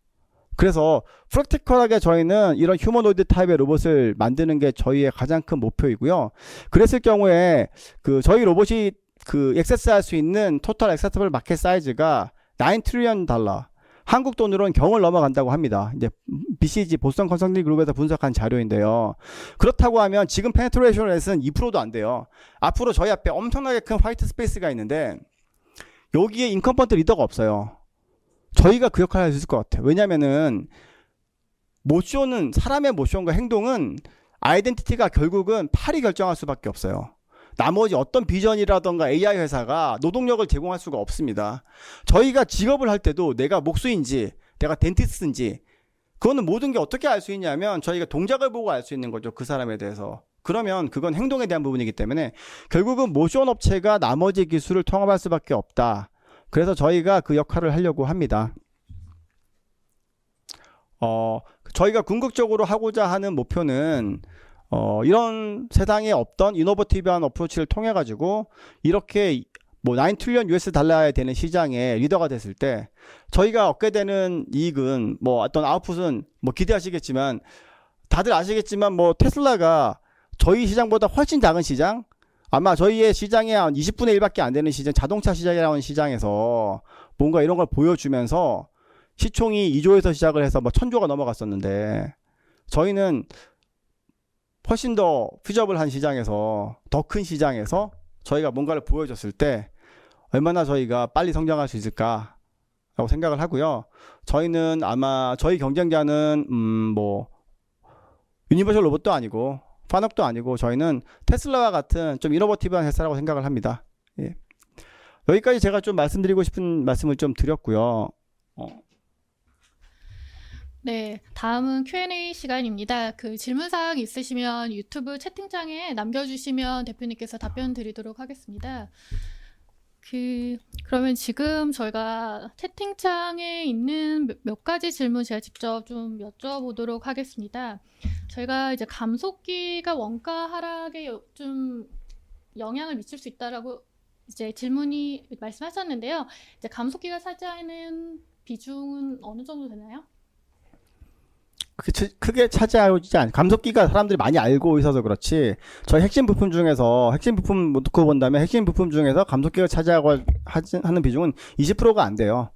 그래서 프랙티컬하게 저희는 이런 휴머노이드 타입의 로봇을 만드는 게 저희의 가장 큰 목표이고요. 그랬을 경우에 저희 로봇이 액세스할 수 있는 토탈 액세스블 마켓 사이즈가 9 트리리언 달러. 한국 돈으로는 경을 넘어간다고 합니다. 이제 BCG 보스턴 컨설팅 그룹에서 분석한 자료인데요. 그렇다고 하면 지금 페네트레이션 렛은 2%도 안 돼요. 앞으로 저희 앞에 엄청나게 큰 화이트 스페이스가 있는데, 여기에 인컴펀트 리더가 없어요. 저희가 그 역할을 할 수 있을 것 같아요. 왜냐면은 모션은, 사람의 모션과 행동은 아이덴티티가 결국은 팔이 결정할 수밖에 없어요. 나머지 어떤 비전이라던가 AI 회사가 노동력을 제공할 수가 없습니다. 저희가 직업을 할 때도 내가 목수인지 내가 덴티스트인지, 그거는 모든 게 어떻게 알 수 있냐면 저희가 동작을 보고 알 수 있는 거죠. 그 사람에 대해서. 그러면 그건 행동에 대한 부분이기 때문에 결국은 모션 업체가 나머지 기술을 통합할 수밖에 없다. 그래서 저희가 그 역할을 하려고 합니다. 저희가 궁극적으로 하고자 하는 목표는 이런 세상에 없던 이노버티브한 어프로치를 통해 가지고 이렇게 뭐 9 트리리언 US 달러에 되는 시장의 리더가 됐을 때 저희가 얻게 되는 이익은, 뭐 어떤 아웃풋은 뭐 기대하시겠지만, 다들 아시겠지만 뭐 테슬라가 저희 시장보다 훨씬 작은 시장, 아마 저희의 시장의 한 20분의 1밖에 안 되는 시장, 자동차 시장이라는 시장에서 뭔가 이런 걸 보여주면서 시총이 2조에서 시작을 해서 뭐 1000조가 넘어갔었는데, 저희는 훨씬 더 피저블한 시장에서, 더 큰 시장에서 저희가 뭔가를 보여줬을 때 얼마나 저희가 빨리 성장할 수 있을까라고 생각을 하고요. 저희는 아마 저희 경쟁자는 뭐 유니버셜 로봇도 아니고 파녹도 아니고, 저희는 테슬라와 같은 좀 이노버티브한 회사라고 생각을 합니다. 예. 여기까지 제가 좀 말씀드리고 싶은 말씀을 좀 드렸고요. 네, 다음은 Q&A 시간입니다. 질문사항 있으시면 유튜브 채팅창에 남겨주시면 대표님께서 답변 드리도록 하겠습니다. 그러면 지금 저희가 채팅창에 있는 몇 가지 질문 제가 직접 좀 여쭤보도록 하겠습니다. 저희가 이제 감속기가 원가 하락에 좀 영향을 미칠 수 있다라고 이제 질문이 말씀하셨는데요. 이제 감속기가 차지하는 비중은 어느 정도 되나요? 크게 차지하지 않아요. 감속기가 사람들이 많이 알고 있어서 그렇지, 저희 핵심 부품 중에서, 핵심 부품 놓고 본다면 핵심 부품 중에서 감속기가 차지하고 하는 비중은 20%가 안 돼요.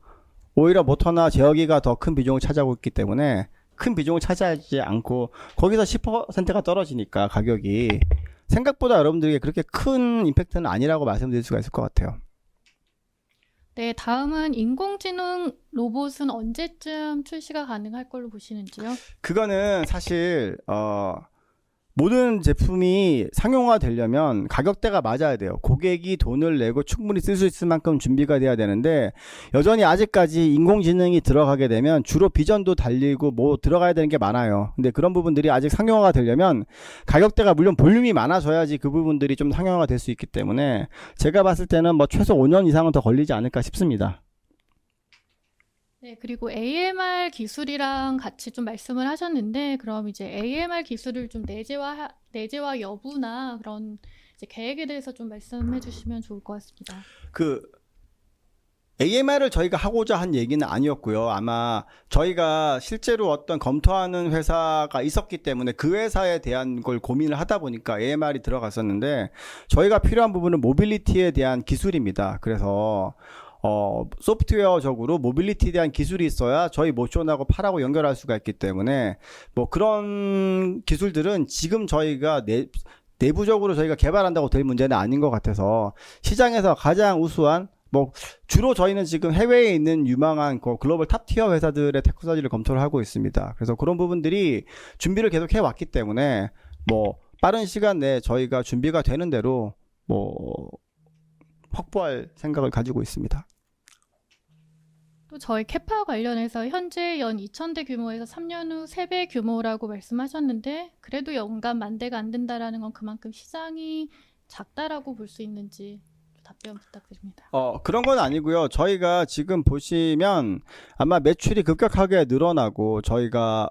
오히려 모터나 제어기가 더 큰 비중을 차지하고 있기 때문에 큰 비중을 차지하지 않고, 거기서 10%가 떨어지니까 가격이 생각보다 여러분들에게 그렇게 큰 임팩트는 아니라고 말씀드릴 수가 있을 것 같아요. 네, 다음은 인공지능 로봇은 언제쯤 출시가 가능할 걸로 보시는지요? 그거는 사실 모든 제품이 상용화되려면 가격대가 맞아야 돼요. 고객이 돈을 내고 충분히 쓸 수 있을 만큼 준비가 돼야 되는데 여전히 아직까지 인공지능이 들어가게 되면 주로 비전도 달리고 뭐 들어가야 되는 게 많아요. 근데 그런 부분들이 아직 상용화가 되려면 가격대가 물론 볼륨이 많아져야지 그 부분들이 좀 상용화가 될 수 있기 때문에 제가 봤을 때는 뭐 최소 5년 이상은 더 걸리지 않을까 싶습니다. 네, 그리고 AMR 기술이랑 같이 좀 말씀을 하셨는데, 그럼 이제 AMR 기술을 좀 내재화 여부나 그런 이제 계획에 대해서 좀 말씀해 주시면 좋을 것 같습니다. 그 AMR을 저희가 하고자 한 얘기는 아니었고요. 아마 저희가 실제로 어떤 검토하는 회사가 있었기 때문에 그 회사에 대한 걸 고민을 하다 보니까 AMR이 들어갔었는데 저희가 필요한 부분은 모빌리티에 대한 기술입니다. 그래서 소프트웨어적으로 모빌리티에 대한 기술이 있어야 저희 모션하고 팔하고 연결할 수가 있기 때문에 뭐 그런 기술들은 지금 저희가 내부적으로 저희가 개발한다고 될 문제는 아닌 것 같아서 시장에서 가장 우수한 뭐 주로 저희는 지금 해외에 있는 유망한 글로벌 탑티어 회사들의 테크놀로지를 검토를 하고 있습니다. 그래서 그런 부분들이 준비를 계속 해왔기 때문에 뭐 빠른 시간 내에 저희가 준비가 되는 대로 뭐 확보할 생각을 가지고 있습니다. 또 저희 캐파 관련해서 현재 연 2,000대 규모에서 3년 후 3배 규모라고 말씀하셨는데 그래도 연간 10,000대가 안 된다라는 건 그만큼 시장이 작다라고 볼 수 있는지 답변 부탁드립니다. 그런 건 아니고요. 저희가 지금 보시면 아마 매출이 급격하게 늘어나고 저희가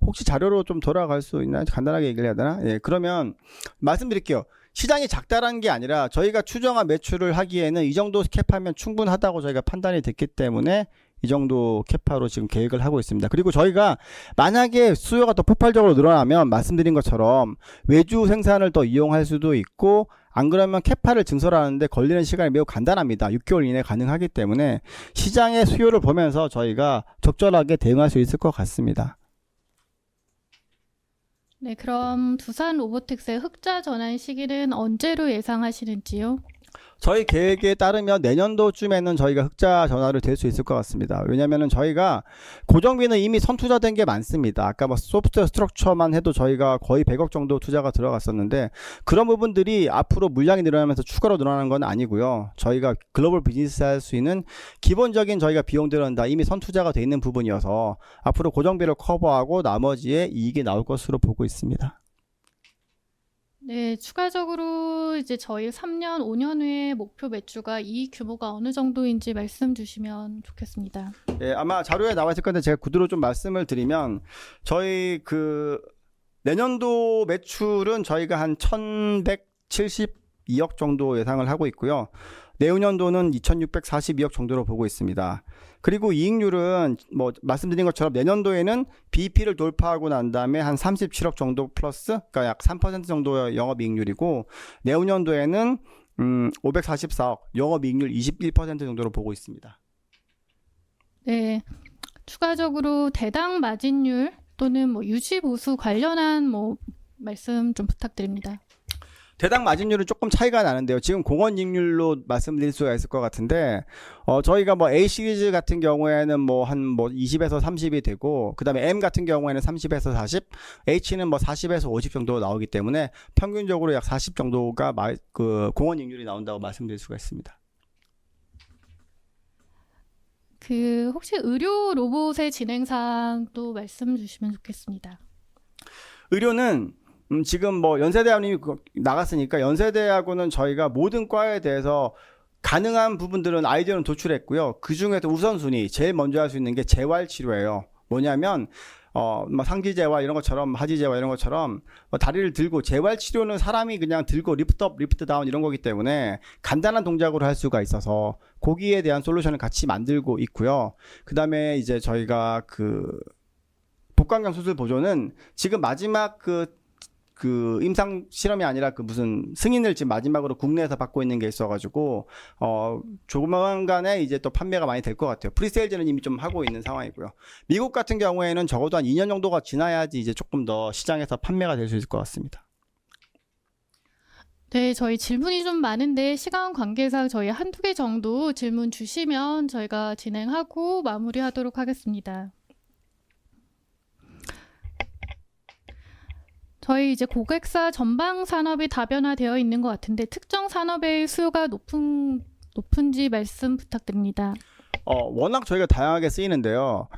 혹시 자료로 좀 돌아갈 수 있나요? 간단하게 얘기를 해야 되나? 예, 그러면 말씀드릴게요. 시장이 작다라는 게 아니라 저희가 추정한 매출을 하기에는 이 정도 캐파면 충분하다고 저희가 판단이 됐기 때문에 이 정도 캐파로 지금 계획을 하고 있습니다. 그리고 저희가 만약에 수요가 더 폭발적으로 늘어나면 말씀드린 것처럼 외주 생산을 더 이용할 수도 있고 안 그러면 캐파를 증설하는데 걸리는 시간이 매우 간단합니다. 6개월 이내 가능하기 때문에 시장의 수요를 보면서 저희가 적절하게 대응할 수 있을 것 같습니다. 네, 그럼 두산 로보틱스의 흑자 전환 시기는 언제로 예상하시는지요? 저희 계획에 따르면 내년도쯤에는 저희가 흑자 전환을 될 수 있을 것 같습니다. 왜냐면은 저희가 고정비는 이미 선투자된 게 많습니다. 아까 뭐 소프트웨어 스트럭처만 해도 저희가 거의 100억 정도 투자가 들어갔었는데 그런 부분들이 앞으로 물량이 늘어나면서 추가로 늘어나는 건 아니고요. 저희가 글로벌 비즈니스 할 수 있는 기본적인 저희가 비용들은 다 이미 선투자가 돼 있는 부분이어서 앞으로 고정비를 커버하고 나머지에 이익이 나올 것으로 보고 있습니다. 네, 추가적으로 이제 저희 3년, 5년 후에 목표 매출과 이익 규모가 어느 정도인지 말씀 주시면 좋겠습니다. 예, 아마 자료에 나와 있을 건데 제가 구두로 좀 말씀을 드리면 저희 내년도 매출은 저희가 한 1,172억 정도 예상을 하고 있고요. 내후년도는 2,642억 정도로 보고 있습니다. 그리고 이익률은 뭐 말씀드린 것처럼 내년도에는 BEP를 돌파하고 난 다음에 한 37억 정도 플러스, 그러니까 약 3% 정도의 영업이익률이고 내후년도에는 544억, 영업이익률 21% 정도로 보고 있습니다. 네, 추가적으로 대당 마진율 또는 뭐 유지 보수 관련한 뭐 말씀 좀 부탁드립니다. 대당 마진율은 조금 차이가 나는데요. 지금 공원이익률로 말씀드릴 수가 있을 것 같은데, 저희가 뭐 A 시리즈 같은 경우에는 뭐 한 20에서 30이 되고, 그 다음에 M 같은 경우에는 30에서 40, H는 뭐 40에서 50 정도 나오기 때문에 평균적으로 약 40 정도가 공원이익률이 나온다고 말씀드릴 수가 있습니다. 혹시 의료 로봇의 진행사항도 말씀 주시면 좋겠습니다. 의료는 지금 뭐 연세대학원이 나갔으니까 연세대하고는 저희가 모든 과에 대해서 가능한 부분들은 아이디어는 도출했고요. 그 중에서 우선순위 제일 먼저 할 수 있는 게 재활 치료예요. 뭐냐면 뭐 상지 재활 이런 것처럼 하지 재활 이런 것처럼 다리를 들고 재활 치료는 사람이 그냥 들고 리프트업, 리프트 다운 이런 거기 때문에 간단한 동작으로 할 수가 있어서 거기에 대한 솔루션을 같이 만들고 있고요. 그다음에 이제 저희가 복강경 수술 보조는 지금 마지막 임상 실험이 아니라 무슨 승인을 지금 마지막으로 국내에서 받고 있는 게 있어가지고, 조만간에 이제 또 판매가 많이 될 것 같아요. 프리세일즈는 이미 좀 하고 있는 상황이고요. 미국 같은 경우에는 적어도 한 2년 정도가 지나야지 이제 조금 더 시장에서 판매가 될 수 있을 것 같습니다. 네, 저희 질문이 좀 많은데 시간 관계상 저희 한두 개 정도 질문 주시면 저희가 진행하고 마무리하도록 하겠습니다. 저희 이제 고객사 전방 산업이 다변화되어 있는 것 같은데 특정 산업의 수요가 높은지 말씀 부탁드립니다. 워낙 저희가 다양하게 쓰이는데요.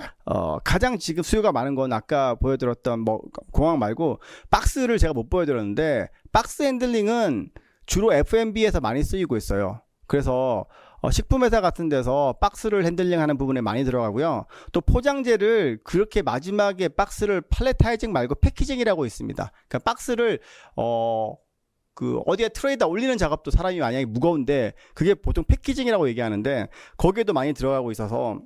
가장 지금 수요가 많은 건 아까 보여드렸던 뭐 공항 말고 박스를 제가 못 보여드렸는데 박스 핸들링은 주로 F&B에서 많이 쓰이고 있어요. 그래서 식품회사 같은 데서 박스를 핸들링하는 부분에 많이 들어가고요. 또 포장재를 그렇게 마지막에 박스를 팔레타이징 말고 패키징이라고 있습니다. 그러니까 박스를 어디에 트레이에다 올리는 작업도 사람이 만약에 무거운데 그게 보통 패키징이라고 얘기하는데 거기에도 많이 들어가고 있어서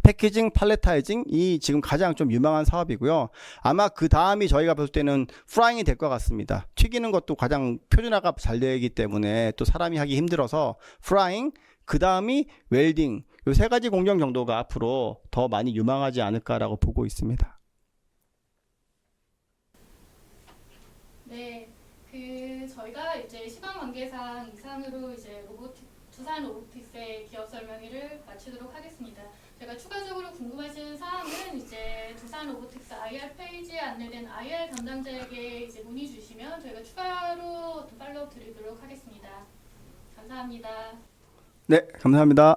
패키징, 팔레타이징이 지금 가장 좀 유망한 사업이고요. 아마 그 다음이 저희가 볼 때는 프라잉이 될 것 같습니다. 튀기는 것도 가장 표준화가 잘 되어 있기 때문에 또 사람이 하기 힘들어서 프라잉, 그 다음이 웰딩, 이 세 가지 공정 정도가 앞으로 더 많이 유망하지 않을까라고 보고 있습니다. 네, 저희가 이제 시간 관계상 이상으로 이제 두산 로보틱스의 기업 설명회를 마치도록 하겠습니다. 제가 추가적으로 궁금하신 사항은 이제 두산 로보틱스 IR 페이지에 안내된 IR 담당자에게 이제 문의 주시면 저희가 추가로 팔로우 드리도록 하겠습니다. 감사합니다. 네, 감사합니다.